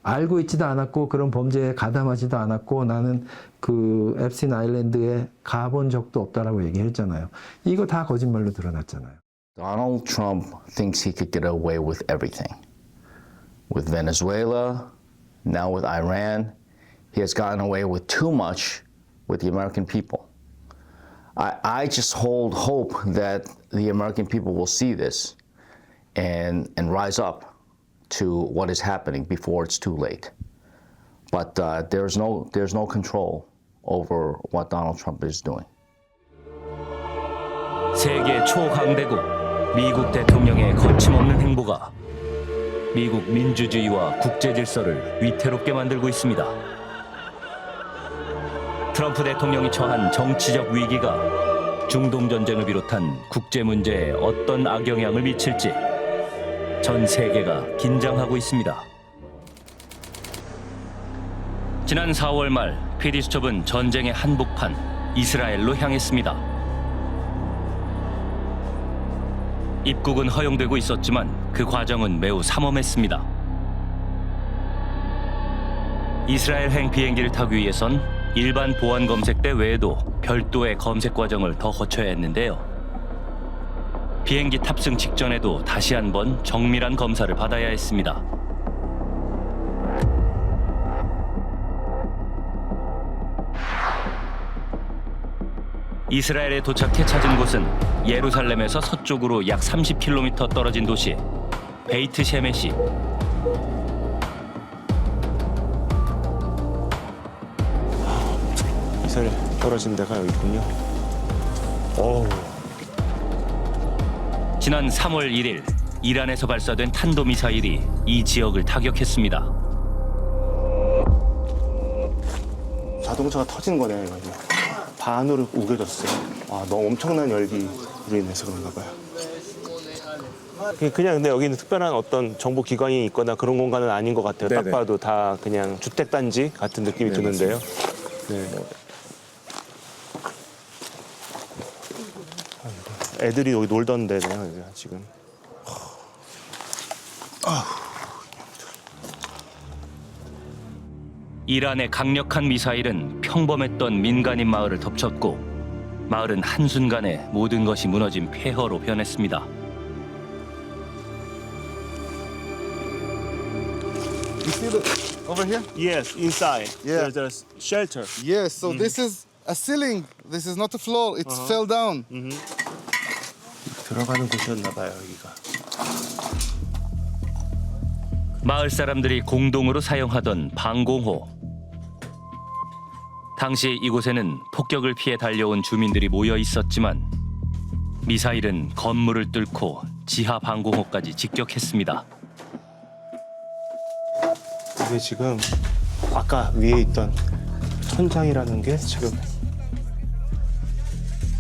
알고 있지도 않았고 그런 범죄에 가담하지도 않았고 나는 그 앱스틴 아일랜드에 가본 적도 없다라고 얘기했잖아요. 이거 다 거짓말로 드러났잖아요. Donald Trump thinks he could get away with everything. With Venezuela, now with Iran, he has gotten away with too much with the American people. I just hold hope that the American people will see this and rise up to what is happening before it's too late. But there's no control over what Donald Trump is doing. 세계 초강대국 미국 대통령의 거침없는 행보가 미국 민주주의와 국제 질서를 위태롭게 만들고 있습니다. 트럼프 대통령이 처한 정치적 위기가 중동 전쟁을 비롯한 국제 문제에 어떤 악영향을 미칠지 전 세계가 긴장하고 있습니다. 지난 4월 말 PD수첩은 전쟁의 한복판 이스라엘로 향했습니다. 입국은 허용되고 있었지만 그 과정은 매우 삼엄했습니다. 이스라엘행 비행기를 타기 위해선 일반 보안 검색대 외에도 별도의 검색 과정을 더 거쳐야 했는데요. 비행기 탑승 직전에도 다시 한번 정밀한 검사를 받아야 했습니다. 이스라엘에 도착해 찾은 곳은 예루살렘에서 서쪽으로 약 30km 떨어진 도시 베이트 셰메시. 미사일 떨어진 데가 여기 있군요. 지난 3월 1일 이란에서 발사된 탄도미사일이 이 지역을 타격했습니다. 자동차가 터진 거네요, 이거. 반으로 우겨졌어요. 너무 엄청난 열기로 인해서 그런가 봐요. 그냥 근데 여기는 특별한 어떤 정보 기관이 있거나 그런 공간은 아닌 것 같아요. 네네. 딱 봐도 다 그냥 주택단지 같은 느낌이 네, 드는데요. 네. 애들이 여기 놀던 데네요, 여기가 지금. 이란의 강력한 미사일은 평범했던 민간인 마을을 덮쳤고 마을은 한순간에 모든 것이 무너진 폐허로 변했습니다. You see the over here? Yes, inside. Yeah. There's a shelter. Yes, so this is a ceiling. This is not a floor. It fell down. 들어가는 곳이었나 봐요, 여기가. 마을 사람들이 공동으로 사용하던 방공호. 당시 이곳에는 폭격을 피해 달려온 주민들이 모여 있었지만 미사일은 건물을 뚫고 지하 방공호까지 직격했습니다. 이게 지금 아까 위에 있던 천장이라는 게 지금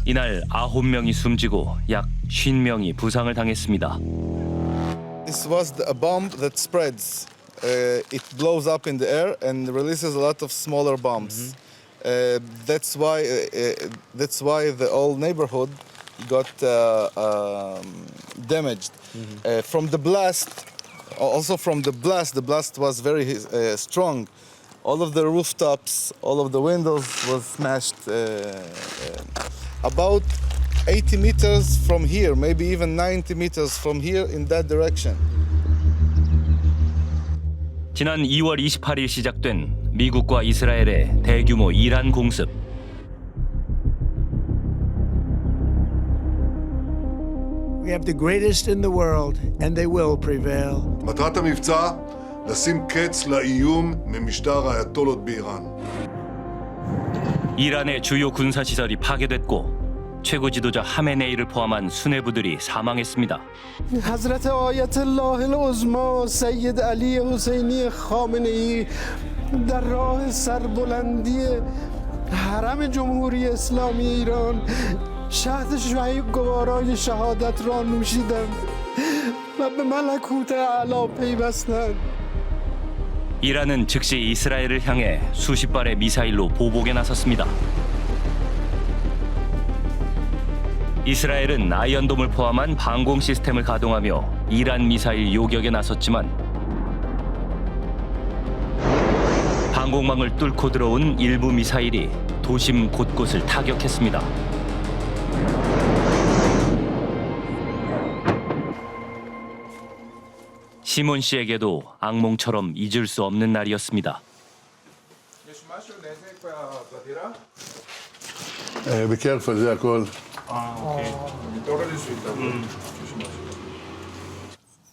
이날 9명이 숨지고 약 50명이 부상을 당했습니다. This was a bomb that spreads. It blows up in the air and releases a lot of smaller bombs. That's why the whole neighborhood got damaged from the blast. Also from the blast was very strong. All of the rooftops, all of the windows was smashed. About 80 meters from here, maybe even 90 meters from here in that direction. 지난 2월 28일 시작된 미국과 이스라엘의 대규모 이란 공습. We have the greatest in the world, and they will prevail. מטרת המבצע, לשים קץ לאיום ממשטר האייתולות באיראן. 이란의 주요 군사시설이 파괴됐고 최고 지도자 하메네이를 포함한 수뇌부들이 사망했습니다. حضرت آیت الله العظما سید علی حسینی خامنه ای در راه سربلندی حرم جمهوری اسلامی ایران شهد گوارای شهادت را نوشیدند و به ملکوت اعلی پیوستند. 이란은 즉시 이스라엘을 향해 수십 발의 미사일로 보복에 나섰습니다. 이스라엘은 아이언돔을 포함한 방공 시스템을 가동하며 이란 미사일 요격에 나섰지만 방공망을 뚫고 들어온 일부 미사일이 도심 곳곳을 타격했습니다. 시몬 씨에게도 악몽처럼 잊을 수 없는 날이었습니다. Be careful, זה הכל.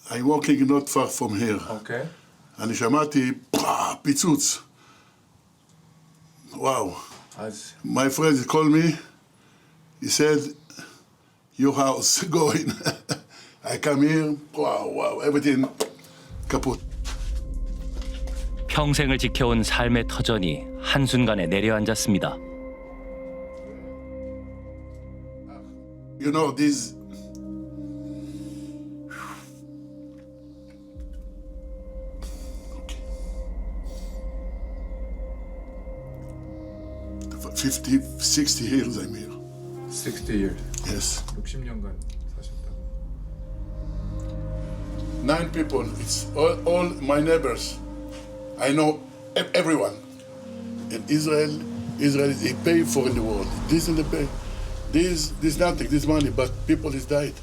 I'm walking not far from here. אני שמעתי פיצוץ. Wow. My friend called me. He said, your house going. I come here. Wow, everything kaput. 평생을 지켜온 삶의 터전이 한순간에 내려앉았습니다. You know, these okay. 50, 60 years I'm here. 60 years. Yes. 60년간 사셨다고. 9 people. It's all my neighbors. I know everyone. In Israel they pay for in the world. This in the pay. This nothing, this money, but people is died.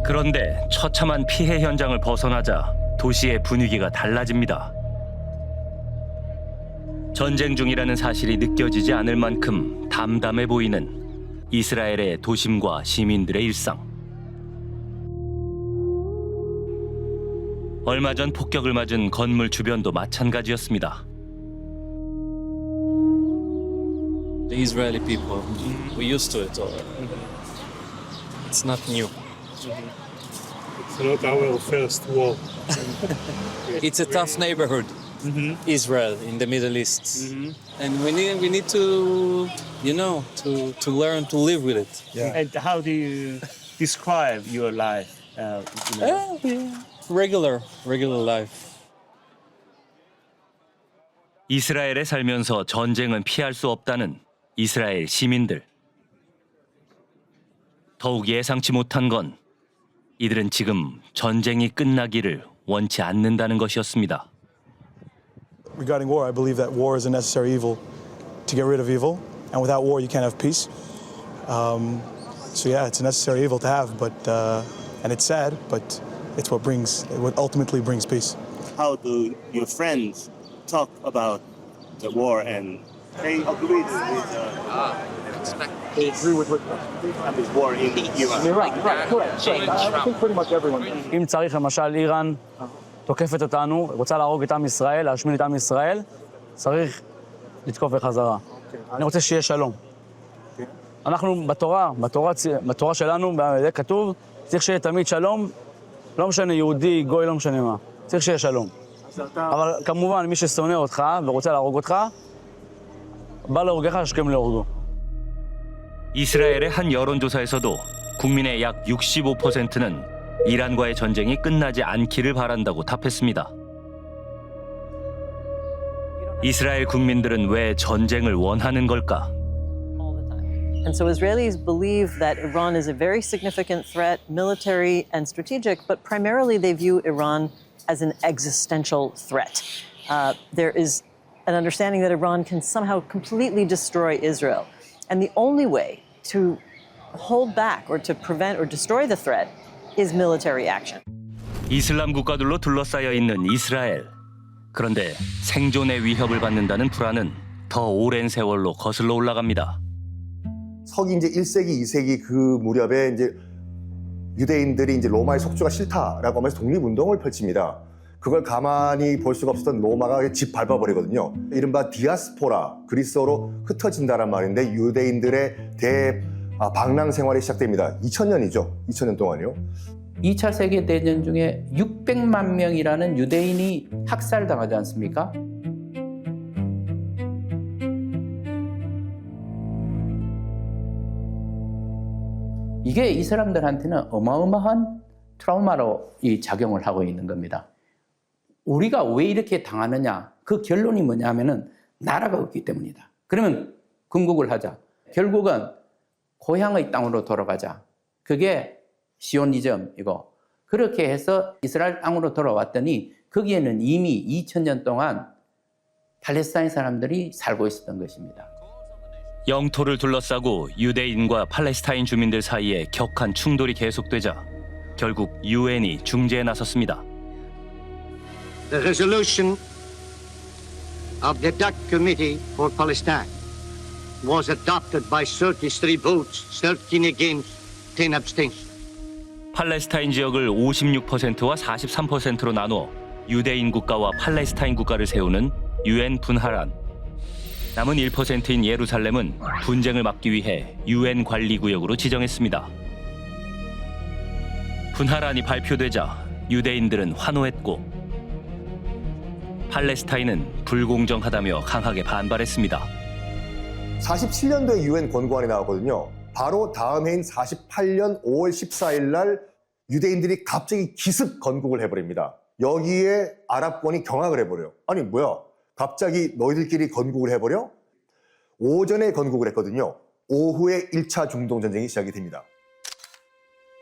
그런데 처참한 피해 현장을 벗어나자 도시의 분위기가 달라집니다. 전쟁 중이라는 사실이 느껴지지 않을 만큼 담담해 보이는 이스라엘의 도심과 시민들의 일상. 얼마 전 폭격을 맞은 건물 주변도 마찬가지였습니다. The Israeli people, we're used to it. It's not new. It's not our first war. It's a tough neighborhood, Israel in the Middle East, and we need to, to learn to live with it. And how do you describe your life? Regular life. 이스라엘에 살면서 전쟁은 피할 수 없다는 이스라엘 시민들. 더욱 예상치 못한 건 이들은 지금 전쟁이 끝나기를 원치 않는다는 것이었습니다. Regarding war, I believe that war is a necessary evil to get rid of evil, and without war, you can't have peace. So yeah, it's a necessary evil to have, but and it's sad, but it's what ultimately brings peace. How do your friends talk about the war and they agree with this war in Iran? Right, correct. I think pretty much everyone. אם צריך, למשל, איראן תוקפת אותנו, רוצה להרוג את עם ישראל, להשמיד את עם ישראל, צריך לתקוף בחזרה. אני רוצה שיהיה שלום. אנחנו בתורה שלנו, זה כתוב, צריך שיהיה תמיד שלום, לא משנה יהודי, גוי, לא משנה מה. צריך שיהיה שלום. אבל כמובן, מי ששונא אותך ורוצה להרוג אותך, בא להורגך, השכם להורגו. 이스라엘의 한 여론조사에서도 국민의 약 65%는 이란과의 전쟁이 끝나지 않기를 바란다고 답했습니다. 이스라엘 국민들은 왜 전쟁을 원하는 걸까? And so Israelis believe that Iran is a very significant threat, military and strategic, but primarily they view Iran as an existential threat. There is an understanding that Iran can somehow completely destroy Israel. And the only way to hold back or to prevent or destroy the threat is military action. 이슬람 국가들로 둘러싸여 있는 이스라엘. 그런데 생존의 위협을 받는다는 불안은 더 오랜 세월로 거슬러 올라갑니다. 서기 이제 1세기, 2세기 그 무렵에 이제 유대인들이 이제 로마의 속주가 싫다라고 하면서 독립운동을 펼칩니다. 그걸 가만히 볼 수가 없었던 로마가 집 밟아버리거든요. 이른바 디아스포라, 그리스어로 흩어진다란 말인데 유대인들의 방랑 생활이 시작됩니다. 2000년이죠. 2000년 동안이요. 2차 세계대전 중에 600만 명이라는 유대인이 학살당하지 않습니까? 이게 이 사람들한테는 어마어마한 트라우마로 이 작용을 하고 있는 겁니다. 우리가 왜 이렇게 당하느냐? 그 결론이 뭐냐 하면은 나라가 없기 때문이다. 그러면 건국을 하자. 결국은 고향의 땅으로 돌아가자. 그게 시오니즘이고 그렇게 해서 이스라엘 땅으로 돌아왔더니 거기에는 이미 2000년 동안 팔레스타인 사람들이 살고 있었던 것입니다. 영토를 둘러싸고 유대인과 팔레스타인 주민들 사이에 격한 충돌이 계속되자 결국 유엔이 중재에 나섰습니다. The resolution of the DAC Committee for Palestine was adopted by 33 votes, 13 against, 10 abstentions. 팔레스타인 지역을 56%와 43%로 나누어 유대인 국가와 팔레스타인 국가를 세우는 유엔 분하란. 남은 1%인 예루살렘은 분쟁을 막기 위해 유엔 관리구역으로 지정했습니다. 분하란이 발표되자 유대인들은 환호했고 팔레스타인은 불공정하다며 강하게 반발했습니다. 47년도에 유엔 권고안이 나왔거든요. 바로 다음 해인 48년 5월 14일 날 유대인들이 갑자기 기습 건국을 해버립니다. 여기에 아랍권이 경악을 해버려요. 아니 뭐야? 갑자기 너희들끼리 건국을 해버려? 오전에 건국을 했거든요. 오후에 1차 중동전쟁이 시작이 됩니다.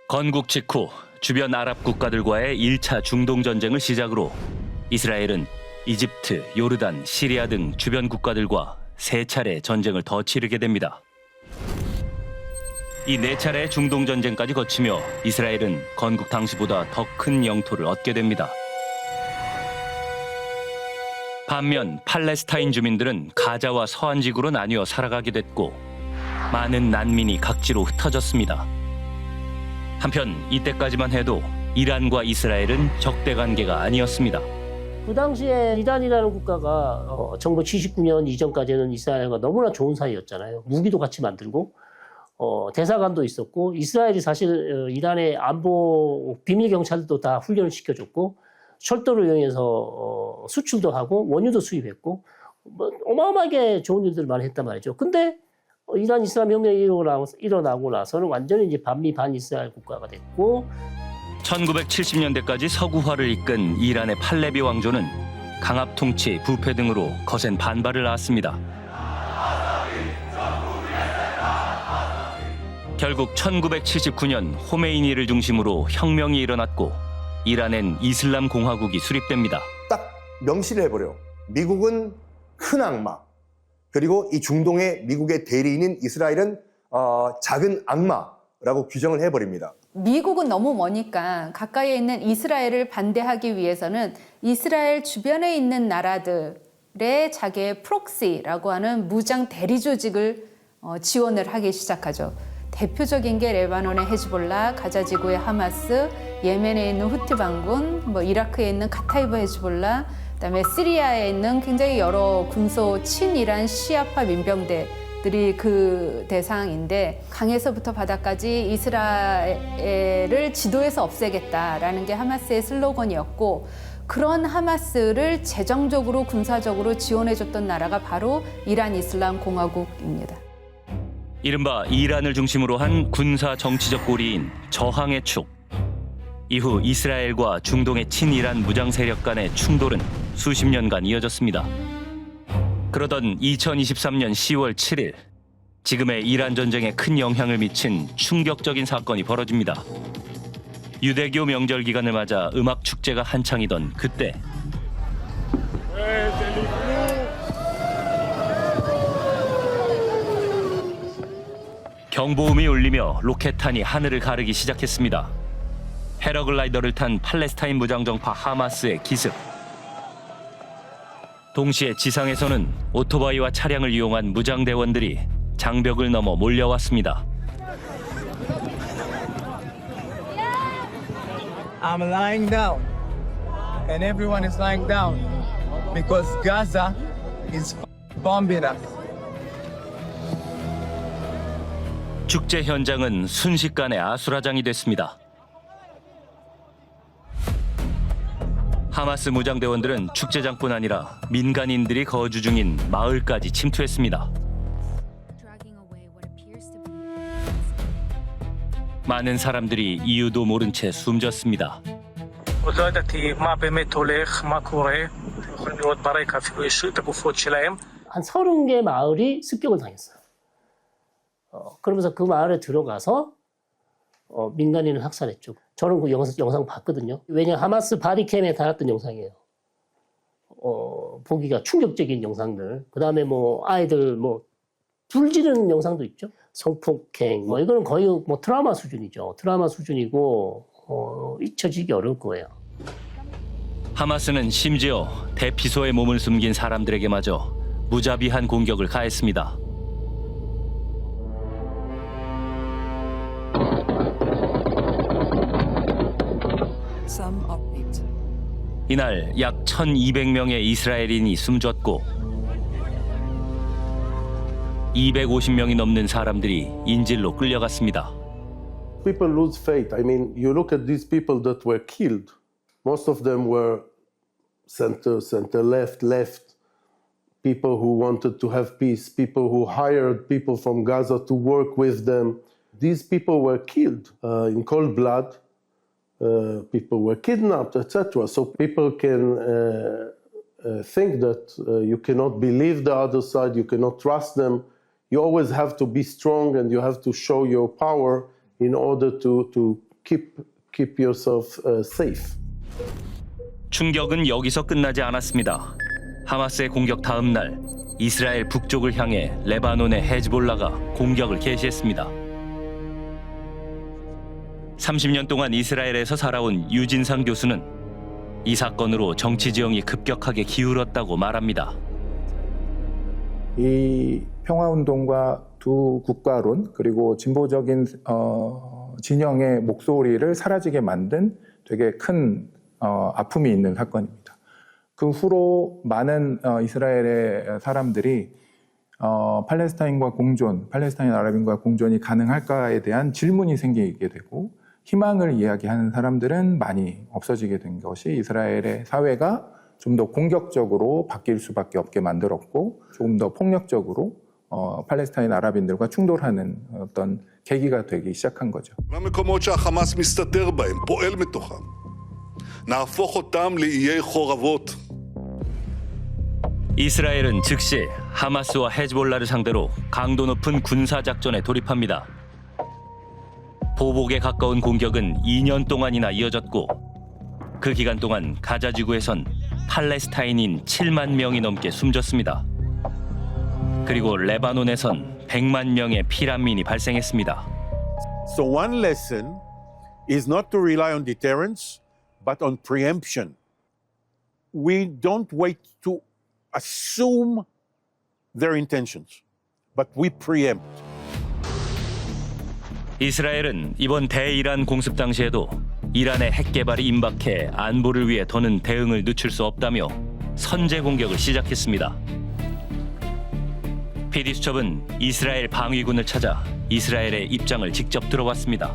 건국 직후 주변 아랍 국가들과의 1차 중동전쟁을 시작으로 이스라엘은 이집트, 요르단, 시리아 등 주변 국가들과 3차례 전쟁을 더 치르게 됩니다. 이 4차례 중동전쟁까지 거치며 이스라엘은 건국 당시보다 더 큰 영토를 얻게 됩니다. 반면 팔레스타인 주민들은 가자와 서안지구로 나뉘어 살아가게 됐고 많은 난민이 각지로 흩어졌습니다. 한편 이때까지만 해도 이란과 이스라엘은 적대 관계가 아니었습니다. 그 당시에 이란이라는 국가가 1979년 이전까지는 이스라엘과 너무나 좋은 사이였잖아요. 무기도 같이 만들고 대사관도 있었고 이스라엘이 사실 이란의 안보 비밀 경찰도 다 훈련을 시켜줬고 철도를 이용해서 수출도 하고 원유도 수입했고 어마어마하게 좋은 일들을 많이 했단 말이죠. 근데 이란 이슬람 혁명이 일어나고 나서는 완전히 이제 반미 반이스라엘 국가가 됐고 1970년대까지 서구화를 이끈 이란의 팔레비 왕조는 강압 통치, 부패 등으로 거센 반발을 낳았습니다. 결국 1979년 호메이니를 중심으로 혁명이 일어났고 이란엔 이슬람 공화국이 수립됩니다. 딱 명시를 해버려요. 미국은 큰 악마, 그리고 이 중동의 미국의 대리인인 이스라엘은 작은 악마라고 규정을 해버립니다. 미국은 너무 머니까 가까이에 있는 이스라엘을 반대하기 위해서는 이스라엘 주변에 있는 나라들의 자기의 프록시라고 하는 무장 대리 조직을 지원을 하기 시작하죠. 대표적인 게 레바논의 헤즈볼라, 가자 지구의 하마스, 예멘에 있는 후티 반군, 이라크에 있는 카타이브 헤즈볼라, 그다음에 시리아에 있는 굉장히 여러 군소 친이란 시아파 민병대들이 그 대상인데 강에서부터 바다까지 이스라엘을 지도에서 없애겠다라는 게 하마스의 슬로건이었고 그런 하마스를 재정적으로 군사적으로 지원해줬던 나라가 바로 이란 이슬람 공화국입니다. 이른바 이란을 중심으로 한 군사 정치적 고리인 저항의 축. 이후 이스라엘과 중동의 친이란 무장 세력 간의 충돌은 수십 년간 이어졌습니다. 그러던 2023년 10월 7일 지금의 이란 전쟁에 큰 영향을 미친 충격적인 사건이 벌어집니다. 유대교 명절 기간을 맞아 음악 축제가 한창이던 그때 경보음이 울리며 로켓탄이 하늘을 가르기 시작했습니다. 패러글라이더를 탄 팔레스타인 무장정파 하마스의 기습. 동시에 지상에서는 오토바이와 차량을 이용한 무장대원들이 장벽을 넘어 몰려왔습니다. I'm lying down, and everyone is lying down because Gaza is bombing us. 축제 현장은 순식간에 아수라장이 됐습니다. 하마스 무장대원들은 축제장뿐 아니라 민간인들이 거주 중인 마을까지 침투했습니다. 많은 사람들이 이유도 모른 채 숨졌습니다. עוד לא ידעתי מה באמת הולך, מה קורה. יכולים לראות ברקע אפילו השאיר את הגופות שלהם. 한 30개 마을이 습격을 당했어요. 그러면서 그 마을에 들어가서 민간인을 학살했죠. 저는 그 영상 봤거든요. 왜냐 하마스 바디캠에 달았던 영상이에요. 보기가 충격적인 영상들. 그다음에 뭐 아이들 뭐 불 지르는 영상도 있죠. 성폭행 뭐 이거는 거의 뭐 트라우마 수준이죠. 트라우마 수준이고 잊혀지기 어려울 거예요. 하마스는 심지어 대피소에 몸을 숨긴 사람들에게마저 무자비한 공격을 가했습니다. 이날 약 1,200명의 이스라엘인이 숨졌고 250명이 넘는 사람들이 인질로 끌려갔습니다. People lose faith. I mean, you look at these people that were killed. Most of them were center, left. People who wanted to have peace. People who hired people from Gaza to work with them. These people were killed in cold blood. People were kidnapped, etc. So people can think that you cannot believe the other side, you cannot trust them. You always have to be strong and you have to show your power in order to keep yourself safe. 충격은 여기서 끝나지 않았습니다. 하마스의 공격 다음 날 이스라엘 북쪽을 향해 레바논의 헤즈볼라가 공격을 개시했습니다. 30년 동안 이스라엘에서 살아온 유진상 교수는 이 사건으로 정치 지형이 급격하게 기울었다고 말합니다. 이 평화운동과 두 국가론 그리고 진보적인 진영의 목소리를 사라지게 만든 되게 큰 아픔이 있는 사건입니다. 그 후로 많은 이스라엘의 사람들이 팔레스타인과 공존, 팔레스타인 아랍인과 공존이 가능할까에 대한 질문이 생기게 되고 희망을 이야기하는 사람들은 많이 없어지게 된 것이 이스라엘의 사회가 좀 더 공격적으로 바뀔 수밖에 없게 만들었고 조금 더 폭력적으로 팔레스타인 아랍인들과 충돌하는 어떤 계기가 되기 시작한 거죠. המקומות שהחמאס מסתתר בהם, פועל מתוכם. נהפוך אותם לאיי חורבות. 이스라엘은 즉시 하마스와 헤즈볼라를 상대로 강도 높은 군사 작전에 돌입합니다. 보복에 가까운 공격은 2년 동안이나 이어졌고 그 기간 동안 가자 지구에선 팔레스타인인 7만 명이 넘게 숨졌습니다. 그리고 레바논에선 100만 명의 피난민이 발생했습니다. So one lesson is not to rely on deterrence, but on preemption. We don't wait to assume their intentions, but we preempt. 이스라엘은 이번 대이란 공습 당시에도 이란의 핵 개발이 임박해 안보를 위해 더는 대응을 늦출 수 없다며 선제 공격을 시작했습니다. PD수첩은 이스라엘 방위군을 찾아 이스라엘의 입장을 직접 들어봤습니다.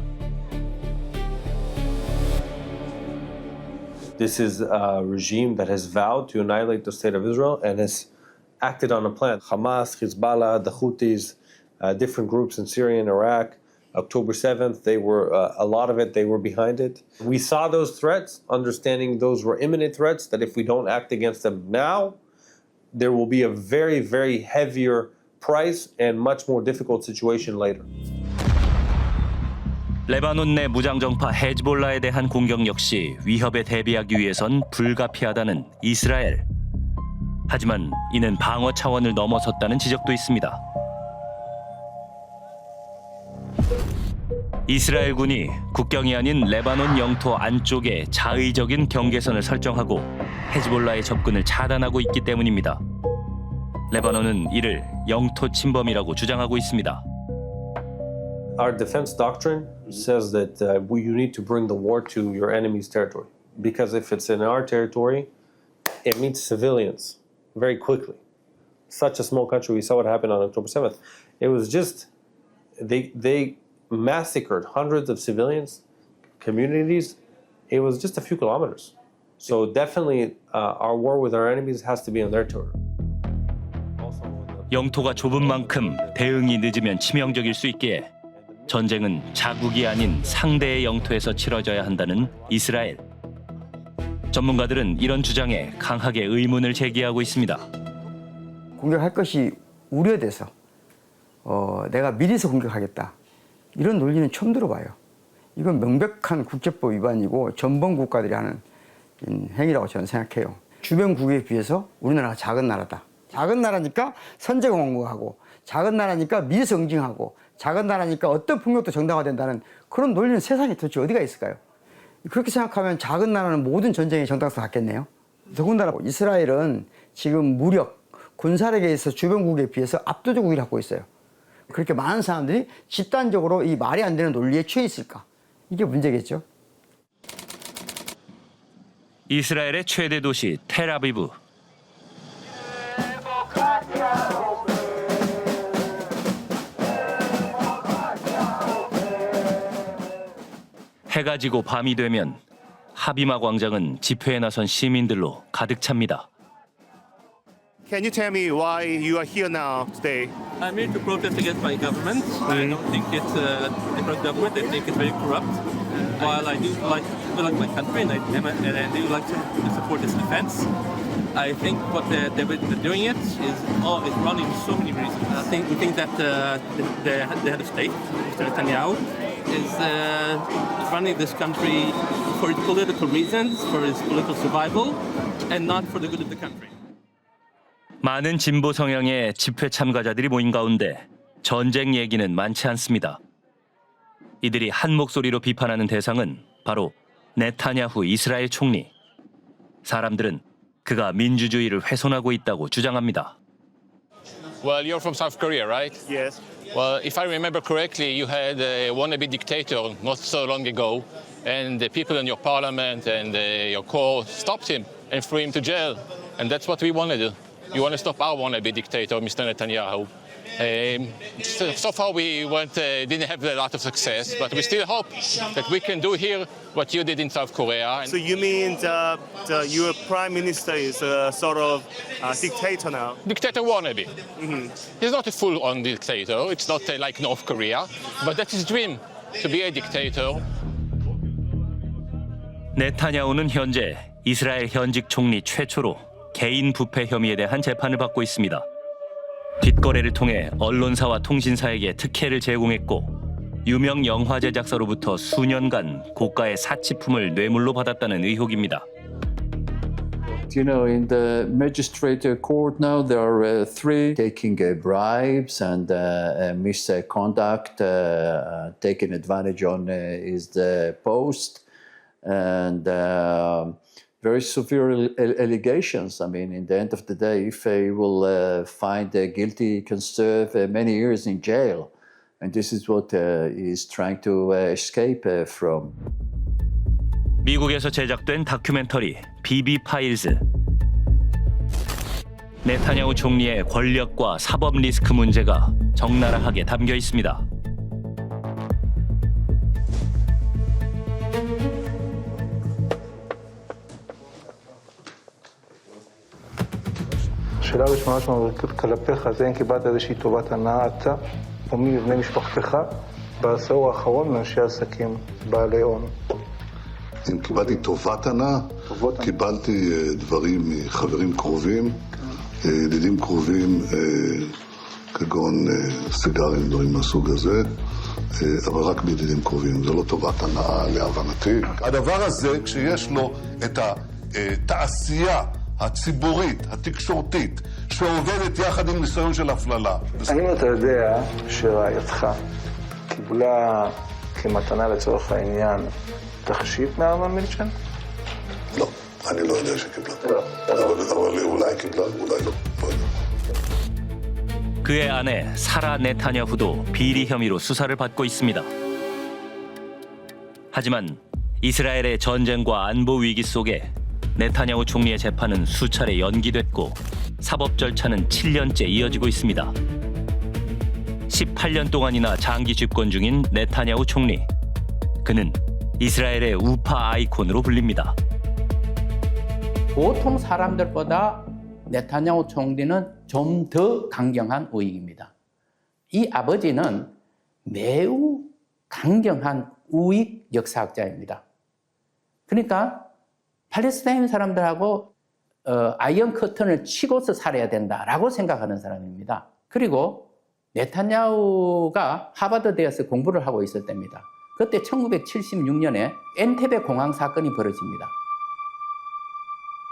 This is a regime that has vowed to annihilate the state of Israel and has acted on a plan. Hamas, Hezbollah, the Houthis, different groups in Syria and Iraq. October 7th, they were, a lot of it, they were behind it. We saw those threats, understanding those were imminent threats, that if we don't act against them now, there will be a very, very heavier price and much more difficult situation later. 레바논 내 무장정파 헤즈볼라에 대한 공격 역시 위협에 대비하기 위해선 불가피하다는 이스라엘. 하지만 이는 방어 차원을 넘어섰다는 지적도 있습니다. 이스라엘군이 국경이 아닌 레바논 영토 안쪽에 자의적인 경계선을 설정하고 헤즈볼라의 접근을 차단하고 있기 때문입니다. 레바논은 이를 영토 침범이라고 주장하고 있습니다. Our defense doctrine says that you need to bring the war to your enemy's territory. Because if it's in our territory, it means civilians very quickly. Such a small country, we saw what happened on October 7th. It was just, they massacred hundreds of civilians, communities. It was just a few kilometers. So definitely our war with our enemies has to be on their territory. 영토가 좁은 만큼 대응이 늦으면 치명적일 수 있기에 전쟁은 자국이 아닌 상대의 영토에서 치러져야 한다는 이스라엘. 전문가들은 이런 주장에 강하게 의문을 제기하고 있습니다. 공격할 것이 우려돼서 내가 미리서 공격하겠다. 이런 논리는 처음 들어봐요. 이건 명백한 국제법 위반이고 전범 국가들이 하는 행위라고 저는 생각해요. 주변국에 비해서 우리나라가 작은 나라다. 작은 나라니까 선제 공격하고 작은 나라니까 미리서 응징하고 작은 나라니까 어떤 폭력도 정당화된다는 그런 논리는 세상에 도대체 어디가 있을까요? 그렇게 생각하면 작은 나라는 모든 전쟁의 정당성을 갖겠네요. 더군다나 이스라엘은 지금 무력, 군사력에 있어 주변국에 비해서 압도적 우위를 갖고 있어요. 그렇게 많은 사람들이 집단적으로 이 말이 안 되는 논리에 취해 있을까? 이게 문제겠죠. 이스라엘의 최대 도시 텔아비브. 해가 지고 밤이 되면 하비마 광장은 집회에 나선 시민들로 가득 찹니다. Can you tell me why you are here now today? I'm here to protest against my government. I don't think it's a different government. I think it's very corrupt. While I do like my country and I do like to support its defense, I think what they're doing it is wrong in so many reasons. We think that the head of state, Mr. Netanyahu, is running this country for its political reasons, for its political survival, and not for the good of the country. 많은 진보 성향의 집회 참가자들이 모인 가운데 전쟁 얘기는 많지 않습니다. 이들이 한 목소리로 비판하는 대상은 바로 네타냐후 이스라엘 총리. 사람들은 그가 민주주의를 훼손하고 있다고 주장합니다. Well, you're from South Korea, right? Yes. Well, if I remember correctly, you had a wannabe dictator not so long ago, and the people in your parliament and your court stopped him and threw him to jail. And that's what we want to do. You want to stop our wannabe dictator, Mr. Netanyahu. So far we didn't have a lot of success, but we still hope that we can do here what you did in South Korea. So you mean your prime minister is a sort of dictator now? Dictator wannabe. Mm-hmm. He's not a full-on dictator. It's not like North Korea, but that's his dream, to be a dictator. 네타냐후는 현재 이스라엘 현직 총리 최초로 개인 부패 혐의에 대한 재판을 받고 있습니다. 뒷거래를 통해 언론사와 통신사에게 특혜를 제공했고 유명 영화 제작사로부터 수년간 고가의 사치품을 뇌물로 받았다는 의혹입니다. You know, in the magistrate court now, there are three taking bribes and misconduct, taking advantage on his post, and very severe allegations. I mean, in the end of the day, if they will find guilty, he can serve many years in jail. And this is what he's trying to escape from. 미국에서 제작된 다큐멘터리 비비 파일즈. 네타냐후 총리의 권력과 사법 리스크 문제가 적나라하게 담겨 있습니다. השאלה הראשונה שלנו כלפיך זה אם קיבלת איזושהי טובת הנאה אתה או מי מבני משפחתך בעשור האחרון מאנשי עסקים בעלי הון. אם קיבלתי טובת הנאה, קיבלתי דברים מחברים קרובים, ידידים קרובים, כגון סיגרים, דברים מהסוג הזה, אבל רק בידידים קרובים. זה לא טובת הנאה להבנתי. הדבר הזה, כשיש לו את התעשייה הציבורית, התקשורתית, שעובדת יחד עם ניסיון של הפללה. האם אתה יודע שרעייתך קיבלה כמתנה לצורך העניין תכשיט מארנון מילצ'ן? לא, אני לא יודע שקיבלה. אבל אולי קיבלה, אולי לא. 그의 아내 사라 네타냐후도 비리 혐의로 수사를 받고 있습니다. 하지만 이스라엘의 전쟁과 안보 위기 속에 네타냐후 총리의 재판은 수차례 연기됐고 사법 절차는 7년째 이어지고 있습니다. 18년 동안이나 장기 집권 중인 네타냐후 총리. 그는 이스라엘의 우파 아이콘으로 불립니다. 보통 사람들보다 네타냐후 총리는 좀 더 강경한 우익입니다. 이 아버지는 매우 강경한 우익 역사학자입니다. 그러니까 팔레스타인 사람들하고 아이언 커튼을 치고서 살아야 된다라고 생각하는 사람입니다. 그리고 네타냐후가 하버드대에서 공부를 하고 있을 때입니다. 그때 1976년에 엔테베 공항 사건이 벌어집니다.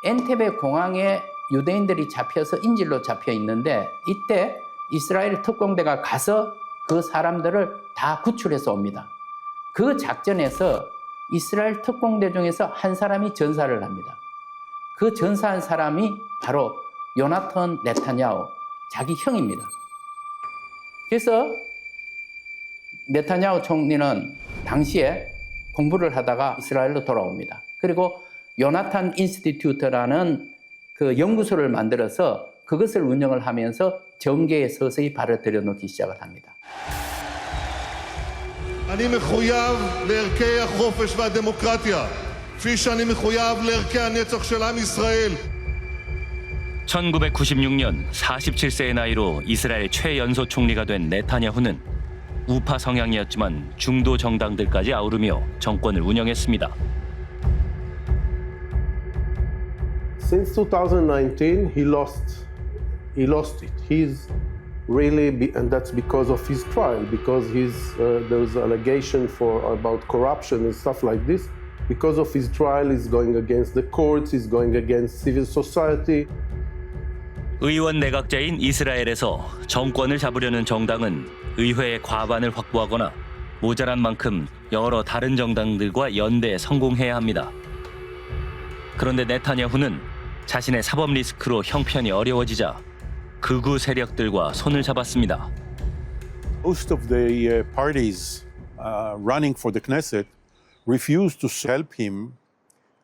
엔테베 공항에 유대인들이 잡혀서 인질로 잡혀 있는데 이때 이스라엘 특공대가 가서 그 사람들을 다 구출해서 옵니다. 그 작전에서 이스라엘 특공대 중에서 한 사람이 전사를 합니다. 그 전사한 사람이 바로 요나탄 네타냐후, 자기 형입니다. 그래서 네타냐후 총리는 당시에 공부를 하다가 이스라엘로 돌아옵니다. 그리고 요나탄 인스티튜트라는 그 연구소를 만들어서 그것을 운영을 하면서 정계에 서서히 발을 들여놓기 시작을 합니다. אני מחויב לערכי החופש והדמוקרטיה, כפי שאני מחויב לערכי הנצח של עם ישראל. 1996년 47세의 나이로 이스라엘 최연소 총리가 된 네타냐후는 우파 성향이었지만 중도 정당들까지 아우르며 정권을 운영했습니다. Since 2019, he lost it. He's really, and that's because of his trial, because there's allegation about corruption and stuff like this. Because of his trial, he's going against the courts, he's going against civil society. 의원 내각제인 이스라엘에서 정권을 잡으려는 정당은 의회의 과반을 확보하거나 모자란 만큼 여러 다른 정당들과 연대에 성공해야 합니다. 그런데 네타냐후는 자신의 사법 리스크로 형편이 어려워지자 극우 세력들과 손을 잡았습니다. Most of the parties running for the Knesset refused to help him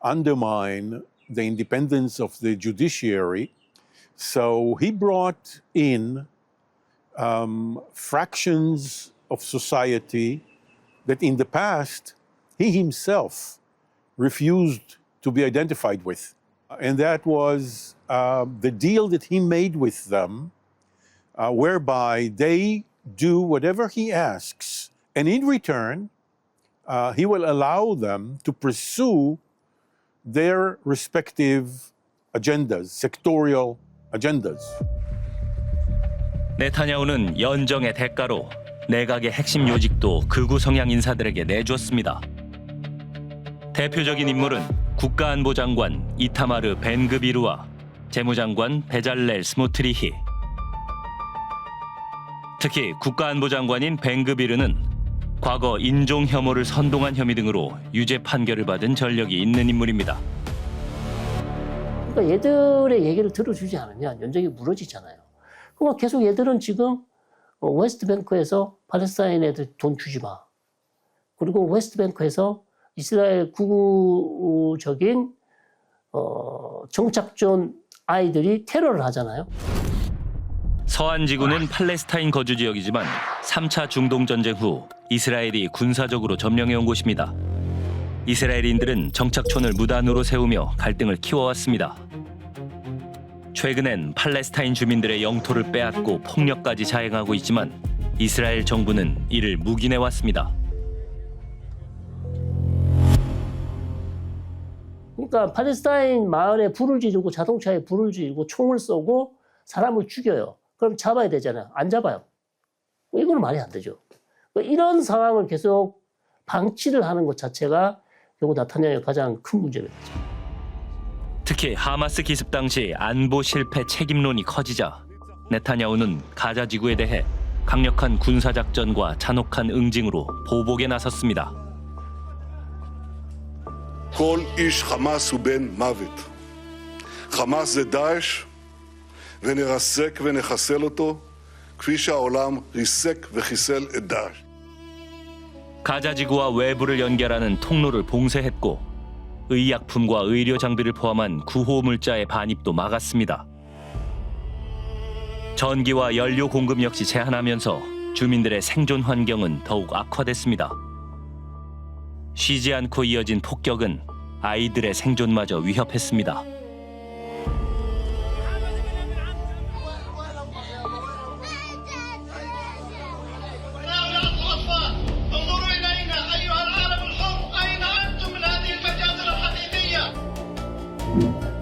undermine the independence of the judiciary. So he brought in fractions of society that in the past he himself refused to be identified with. And that was the deal that he made with them, whereby they do whatever he asks, and in return, he will allow them to pursue their respective agendas, sectorial agendas. 네타냐후는 연정의 대가로 내각의 핵심 요직도 극우 성향 인사들에게 내줬습니다. 대표적인 인물은 국가안보장관 이타마르 벤그비르와 재무장관 베잘렐 스모트리히. 특히 국가안보장관인 벤그비르는 과거 인종 혐오를 선동한 혐의 등으로 유죄 판결을 받은 전력이 있는 인물입니다. 그러니까 얘들의 얘기를 들어주지 않으면 연정이 무너지잖아요. 그럼 계속 얘들은 지금 웨스트뱅크에서 팔레스타인 애들 돈 주지 마. 그리고 웨스트뱅크에서 이스라엘 구구적인 정착존 아이들이 테러를 하잖아요. 서한 지구는 팔레스타인 거주 지역이지만 3차 중동 전쟁 후 이스라엘이 군사적으로 점령해온 곳입니다. 이스라엘인들은 정착촌을 무단으로 세우며 갈등을 키워왔습니다. 최근엔 팔레스타인 주민들의 영토를 빼앗고 폭력까지 자행하고 있지만 이스라엘 정부는 이를 묵인해왔습니다. 그러니까 팔레스타인 마을에 불을 지르고 자동차에 불을 지르고 총을 쏘고 사람을 죽여요. 그럼 잡아야 되잖아요. 안 잡아요. 이거는 말이 안 되죠. 이런 상황을 계속 방치를 하는 것 자체가 결국 나타냐의 가장 큰 문제가 되죠. 특히 하마스 기습 당시 안보 실패 책임론이 커지자 네타냐후는 가자 지구에 대해 강력한 군사작전과 잔혹한 응징으로 보복에 나섰습니다. כל איש חמאס הוא בן מוות. חמאס זה דאעש, ונרסק ונחסל אותו, כפי שהעולם ריסק וחיסל את דאעש. 가자 지구와 외부를 연결하는 통로를 봉쇄했고 의약품과 의료 장비를 포함한 구호 물자의 반입도 막았습니다. 전기와 연료 공급 역시 제한하면서 주민들의 생존 환경은 더욱 악화됐습니다. 쉬지 않고 이어진 폭격은 아이들의 생존마저 위협했습니다.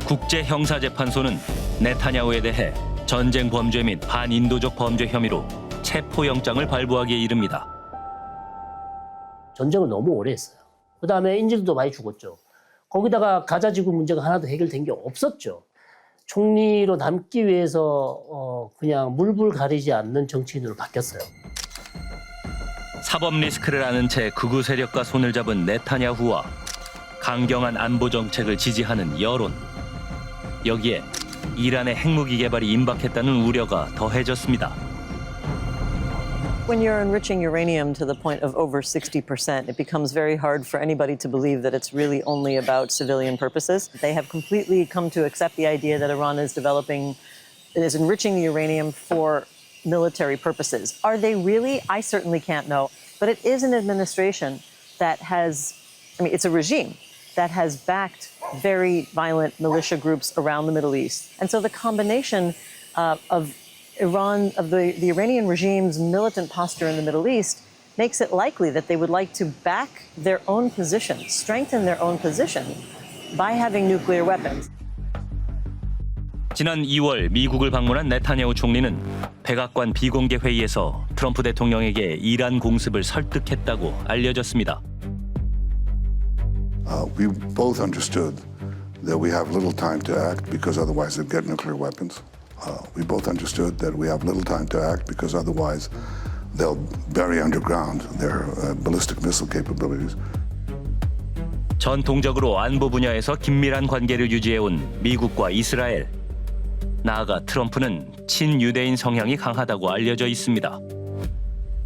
국제형사재판소는 네타냐후에 대해 전쟁 범죄 및 반인도적 범죄 혐의로 체포영장을 발부하기에 이릅니다. 전쟁을 너무 오래 했어요. 그다음에 인질도 많이 죽었죠. 거기다가 가자 지구 문제가 하나도 해결된 게 없었죠. 총리로 남기 위해서 그냥 물불 가리지 않는 정치인으로 바뀌었어요. 사법 리스크를 아는 채 극우 세력과 손을 잡은 네타냐후와 강경한 안보 정책을 지지하는 여론. 여기에 이란의 핵무기 개발이 임박했다는 우려가 더해졌습니다. When you're enriching uranium to the point of over 60%, it becomes very hard for anybody to believe that it's really only about civilian purposes. They have completely come to accept the idea that Iran is enriching the uranium for military purposes. Are they really? I certainly can't know. But it is an administration that it's a regime that has backed very violent militia groups around the Middle East. And so the combination of the Iranian regime's militant posture in the Middle East makes it likely that they would like to back their own position, strengthen their own position by having nuclear weapons. 지난 2월 미국을 방문한 네타냐후 총리는 백악관 비공개 회의에서 트럼프 대통령에게 이란 공습을 설득했다고 알려졌습니다. We both understood that we have little time to act because otherwise they'll get nuclear weapons. We both understood that we have little time to act because otherwise they'll bury underground their ballistic missile capabilities. 전통적으로 안보 분야에서 긴밀한 관계를 유지해온 미국과 이스라엘. 나아가 트럼프는 친유대인 성향이 강하다고 알려져 있습니다.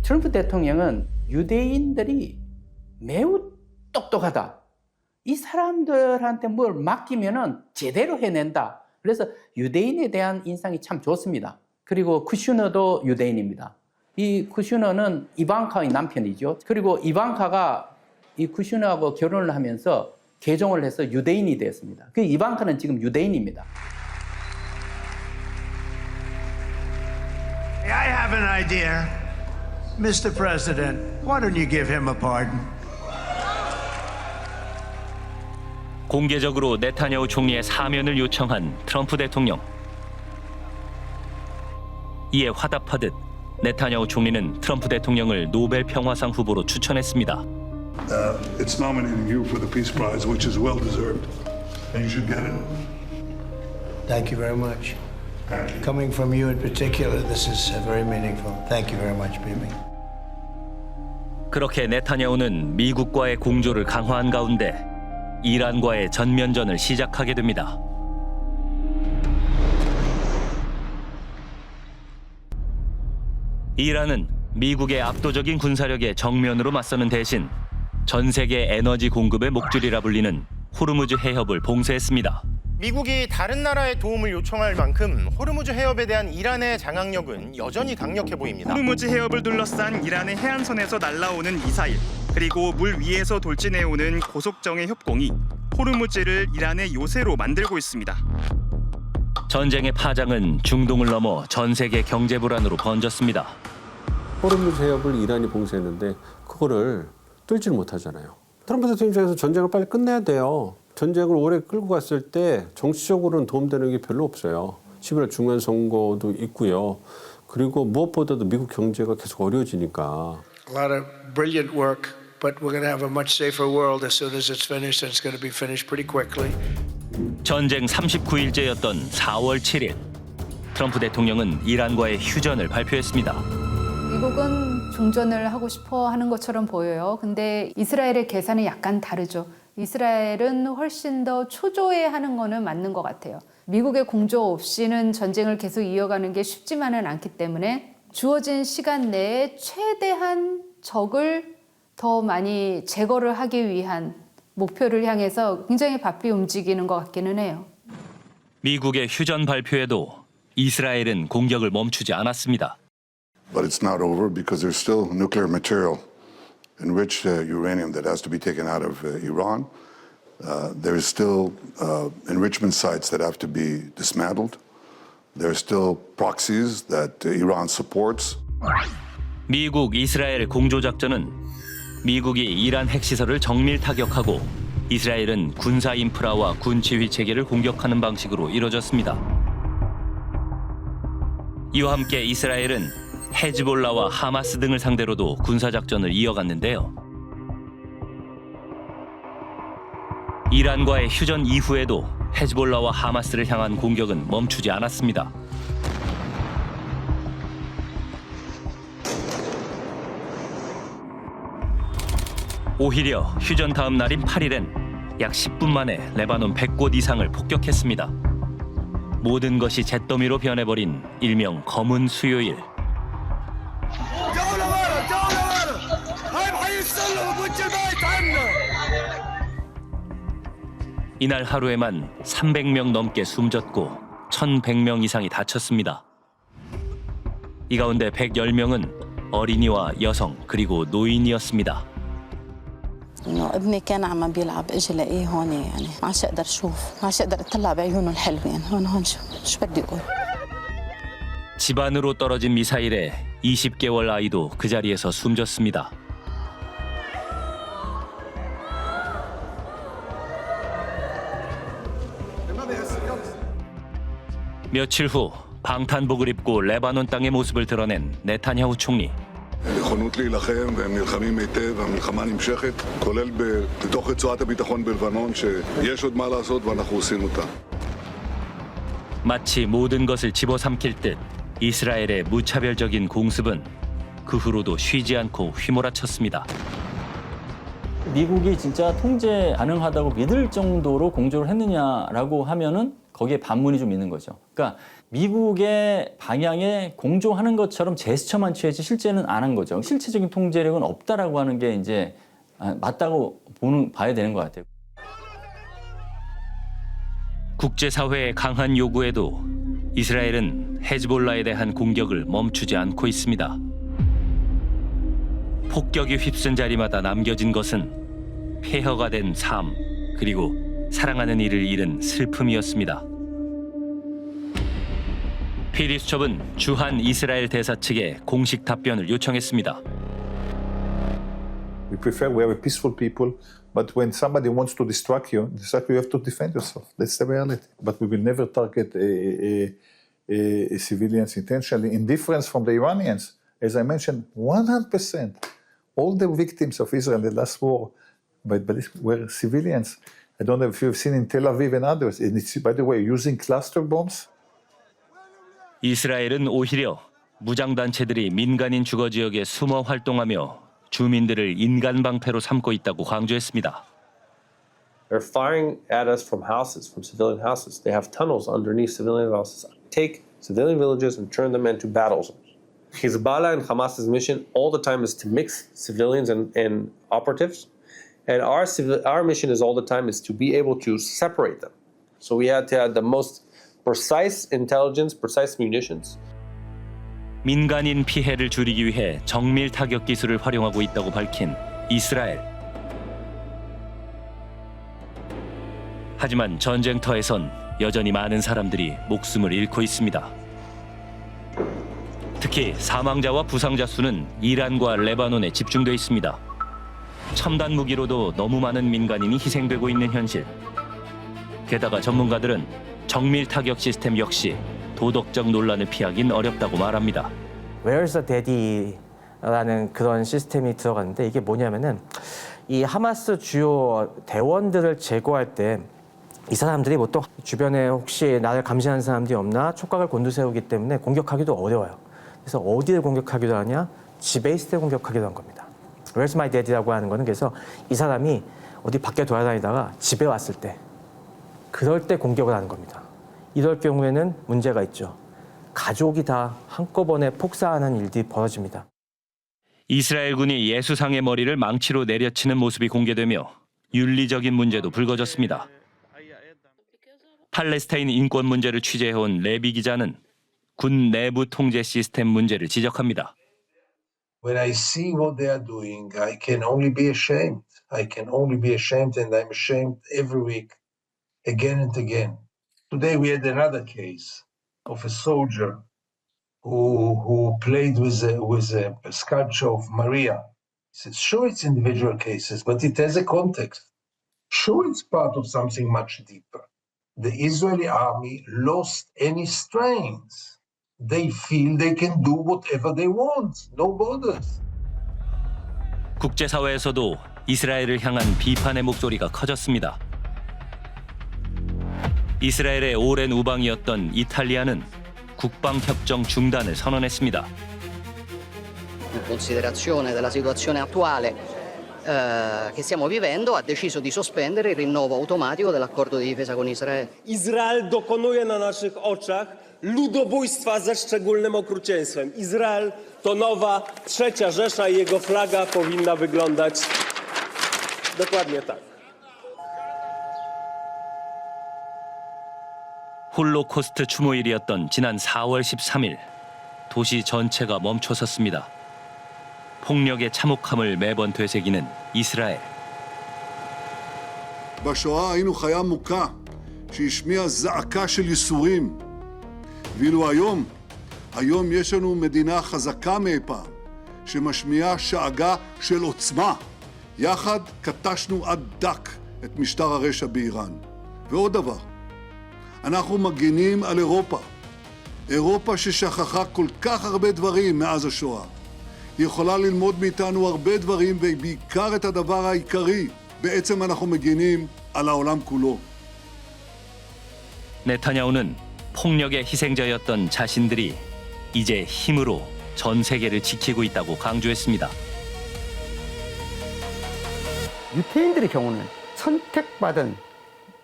트럼프 대통령은 유대인들이 매우 똑똑하다. 이 사람들한테 뭘 맡기면은 제대로 해낸다. 그래서 유대인에 대한 인상이 참 좋습니다. 그리고 쿠슈너도 유대인입니다. 이 쿠슈너는 이방카의 남편이죠. 그리고 이방카가 이 쿠슈너하고 결혼을 하면서 개종을 해서 유대인이 되었습니다. 그 이방카는 지금 유대인입니다. I have an idea. Mr. President, why don't you give him a pardon? 공개적으로 네타냐후 총리의 사면을 요청한 트럼프 대통령. 이에 화답하듯 네타냐후 총리는 트럼프 대통령을 노벨 평화상 후보로 추천했습니다. It's nominating you for the Peace Prize, which is well deserved, and you should get it. Thank you very much. Coming from you in particular, this is very meaningful. Thank you very much, Bibi. 그렇게 네타냐후는 미국과의 공조를 강화한 가운데 이란과의 전면전을 시작하게 됩니다. 이란은 미국의 압도적인 군사력에 정면으로 맞서는 대신 전 세계 에너지 공급의 목줄이라 불리는 호르무즈 해협을 봉쇄했습니다. 미국이 다른 나라의 도움을 요청할 만큼 호르무즈 해협에 대한 이란의 장악력은 여전히 강력해 보입니다. 호르무즈 해협을 둘러싼 이란의 해안선에서 날아오는 미사일, 그리고 물 위에서 돌진해오는 고속정예 협공이 호르무즈를 이란의 요새로 만들고 있습니다. 전쟁의 파장은 중동을 넘어 전 세계 경제 불안으로 번졌습니다. 호르무즈 해협을 이란이 봉쇄했는데 그거를 뚫지를 못하잖아요. 트럼프 대통령 입장에서 전쟁을 빨리 끝내야 돼요. 전쟁을 오래 끌고 갔을 때 정치적으로는 도움되는 게 별로 없어요. 11월 중간 선거도 있고요. 그리고 무엇보다도 미국 경제가 계속 어려워지니까. A lot of brilliant work, but we're going to have a much safer world as soon as it's finished, and it's going to be finished pretty quickly. 전쟁 39일째였던 4월 7일, 트럼프 대통령은 이란과의 휴전을 발표했습니다. 미국은 종전을 하고 싶어 하는 것처럼 보여요. 근데 이스라엘의 계산은 약간 다르죠. 이스라엘은 훨씬 더 초조해하는 거는 맞는 것 같아요. 미국의 공조 없이는 전쟁을 계속 이어가는 게 쉽지만은 않기 때문에 주어진 시간 내에 최대한 적을 더 많이 제거를 하기 위한 목표를 향해서 굉장히 바삐 움직이는 것 같기는 해요. 미국의 휴전 발표에도 이스라엘은 공격을 멈추지 않았습니다. But it's not over because there's still nuclear material, enriched uranium that has to be taken out of Iran. There's still enrichment sites that have to be dismantled. There's still proxies that Iran supports. 미국 이스라엘 공조 작전은 미국이 이란 핵시설을 정밀 타격하고 이스라엘은 군사 인프라와 군 지휘 체계를 공격하는 방식으로 이뤄졌습니다. 이와 함께 이스라엘은 헤즈볼라와 하마스 등을 상대로도 군사작전을 이어갔는데요. 이란과의 휴전 이후에도 헤즈볼라와 하마스를 향한 공격은 멈추지 않았습니다. 오히려 휴전 다음 날인 8일엔 약 10분 만에 레바논 100곳 이상을 폭격했습니다. 모든 것이 잿더미로 변해버린 일명 검은 수요일. 이날 하루에만 300명 넘게 숨졌고 1,100명 이상이 다쳤습니다. 이 가운데 110명은 어린이와 여성 그리고 노인이었습니다. انه ابني كان عم بيلعب اجي لاقيه هون يعني ما عادش اقدر اشوف ما عادش اقدر اطلع بعيونه الحلوين هون شو بدي اقول 집안으로 떨어진 미사일에 20개월 아이도 그 자리에서 숨졌습니다. 며칠 후 방탄복을 입고 레바논 땅의 모습을 드러낸 네타냐후 총리. נכונות להילחם והם נלחמים היטב, המלחמה נמשכת, כולל בתוך רצועת הביטחון בלבנון שיש עוד מה לעשות ואנחנו עושים אותה. 마치 모든 것을 집어삼킬 듯 이스라엘의 무차별적인 공습은 그 후로도 쉬지 않고 휘몰아쳤습니다. 미국이 진짜 통제 가능하다고 믿을 정도로 공조를 했느냐라고 하면은 거기에 반문이 좀 있는 거죠. 그러니까 미국의 방향에 공조하는 것처럼 제스처만 취했지 실제는 안 한 거죠. 실체적인 통제력은 없다라고 하는 게 이제 맞다고 봐야 되는 것 같아요. 국제사회의 강한 요구에도 이스라엘은 헤즈볼라에 대한 공격을 멈추지 않고 있습니다. 폭격이 휩쓴 자리마다 남겨진 것은 폐허가 된 삶, 그리고 사랑하는 이를 잃은 슬픔이었습니다. 피리 수첩은 주한 이스라엘 대사 측에 공식 답변을 요청했습니다. We prefer we have a peaceful people, but when somebody wants to distract you, you have to defend yourself. That's the reality. But we will never target civilians intentionally. In difference from the Iranians, as I mentioned, 100%. All the victims of Israel in the last war were civilians. I don't know if you've seen in Tel Aviv and others. And it's, by the way, using cluster bombs. 이스라엘은 오히려 무장단체들이 민간인 주거 지역에 숨어 활동하며 주민들을 인간 방패로 삼고 있다고 강조했습니다. They're firing at us from houses, from civilian houses. They have tunnels underneath civilian houses. Take civilian villages and turn them into battle zones. Hezbollah and Hamas's mission all the time is to mix civilians and operatives. And our mission is all the time is to be able to separate them. So we had to have the most precise intelligence, precise munitions. 민간인 피해를 줄이기 위해 정밀 타격 기술을 활용하고 있다고 밝힌 이스라엘. 하지만 전쟁터에선 여전히 많은 사람들이 목숨을 잃고 있습니다. 특히 사망자와 부상자 수는 이란과 레바논에 집중돼 있습니다. 첨단 무기로도 너무 많은 민간인이 희생되고 있는 현실. 게다가 전문가들은 정밀 타격 시스템 역시 도덕적 논란을 피하긴 어렵다고 말합니다. Where's the Daddy라는 그런 시스템이 들어갔는데 이게 뭐냐면은 이 하마스 주요 대원들을 제거할 때 이 사람들이 보통 주변에 혹시 나를 감시하는 사람들이 없나 촉각을 곤두세우기 때문에 공격하기도 어려워요. 그래서 어디를 공격하기도 하냐? 집에 있을 때 공격하기도 한 겁니다. Where's my daddy라고 하는 거는 그래서 이 사람이 어디 밖에 돌아다니다가 집에 왔을 때 그럴 때 공격을 하는 겁니다. 이럴 경우에는 문제가 있죠. 가족이 다 한꺼번에 폭사하는 일들이 벌어집니다. 이스라엘군이 예수상의 머리를 망치로 내려치는 모습이 공개되며 윤리적인 문제도 불거졌습니다. 팔레스타인 인권 문제를 취재해온 레비 기자는 군 내부 통제 시스템 문제를 지적합니다. When I see what they are doing, I can only be ashamed. I can only be ashamed, and I'm ashamed every week, again and again. Today we had another case of a soldier who played with a sculpture of Maria. He says, sure, it's individual cases, but it has a context. Sure, it's part of something much deeper. The Israeli army lost any strength. They feel they can do whatever they want. No borders. 국제사회에서도 이스라엘을 향한 비판의 목소리가 커졌습니다. 이스라엘의 오랜 우방이었던 이탈리아는 국방협정 중단을 선언했습니다. In considerazione della situazione attuale che stiamo vivendo, ha deciso di sospendere il rinnovo automatico dell'accordo di difesa con Israele. Izrael dokonuje na naszych oczach ludobójstwa ze szczególnym okrucieństwem. Izrael to nowa trzecia Rzesza i jego flaga powinna wyglądać dokładnie tak. 홀로코스트 추모일이었던 지난 4월 13일 도시 전체가 멈춰섰습니다. 폭력의 참혹함을 매번 되새기는 이스라엘. בשואה היינו חיה מוכה שהשמיעה זעקה של ייסורים. ואילו היום יש לנו מדינה חזקה מאי פעם שמשמיעה שאגה של עוצמה. יחד קטשנו עד דק את משטר הרשע באיראן. ועוד דבר, אנחנו מגינים על אירופה. אירופה ששכחה כל כך הרבה דברים מאז השואה. היא יכולה ללמוד מאיתנו הרבה דברים, ובעיקר את הדבר העיקרי. בעצם אנחנו מגינים על העולם כולו. 네타냐후는 폭력의 희생자였던 자신들이 이제 힘으로 전 세계를 지키고 있다고 강조했습니다. 유태인들의 경우는 선택받은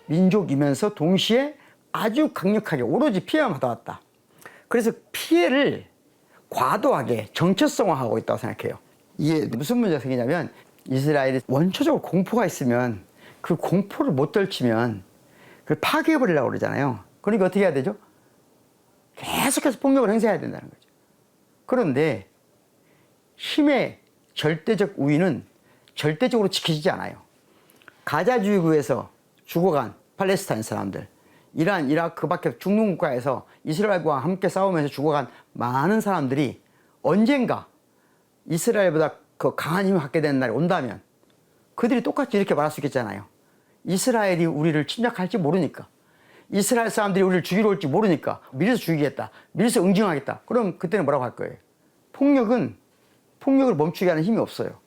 민족이면서 동시에 아주 강력하게 오로지 피해만 받아왔다. 그래서 피해를 과도하게 정체성화하고 있다고 생각해요. 이게 무슨 문제가 생기냐면 이스라엘이 원초적으로 공포가 있으면 그 공포를 못 떨치면 그걸 파괴해버리려고 그러잖아요. 그러니까 어떻게 해야 되죠? 계속해서 폭력을 행사해야 된다는 거죠. 그런데 힘의 절대적 우위는 절대적으로 지켜지지 않아요. 가자 지구에서 죽어간 팔레스타인 사람들, 이란, 이라크 밖에 중동 국가에서 이스라엘과 함께 싸우면서 죽어간 많은 사람들이 언젠가 이스라엘보다 그 강한 힘을 갖게 되는 날이 온다면 그들이 똑같이 이렇게 말할 수 있겠잖아요. 이스라엘이 우리를 침략할지 모르니까, 이스라엘 사람들이 우리를 죽이러 올지 모르니까 미리서 죽이겠다, 미리서 응징하겠다. 그럼 그때는 뭐라고 할 거예요? 폭력을 멈추게 하는 힘이 없어요.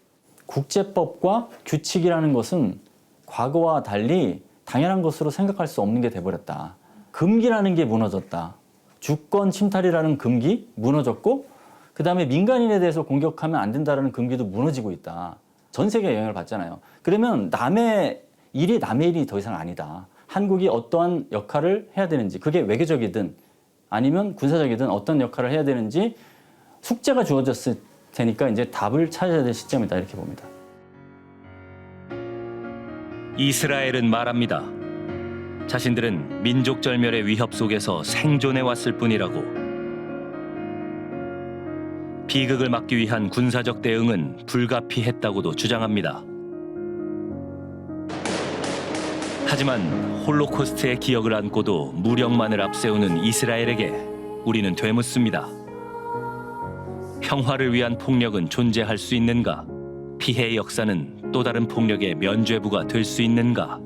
국제법과 규칙이라는 것은 과거와 달리 당연한 것으로 생각할 수 없는 게 돼버렸다. 금기라는 게 무너졌다. 주권 침탈이라는 금기 무너졌고, 그 다음에 민간인에 대해서 공격하면 안 된다는 금기도 무너지고 있다. 전 세계에 영향을 받잖아요. 그러면 남의 일이 더 이상 아니다. 한국이 어떠한 역할을 해야 되는지, 그게 외교적이든 아니면 군사적이든 어떤 역할을 해야 되는지 숙제가 주어졌을 테니까 이제 답을 찾아야 될 시점이다, 이렇게 봅니다. 이스라엘은 말합니다. 자신들은 민족 절멸의 위협 속에서 생존해 왔을 뿐이라고. 비극을 막기 위한 군사적 대응은 불가피했다고도 주장합니다. 하지만 홀로코스트의 기억을 안고도 무력만을 앞세우는 이스라엘에게 우리는 되묻습니다. 평화를 위한 폭력은 존재할 수 있는가? 피해의 역사는 또 다른 폭력의 면죄부가 될 수 있는가?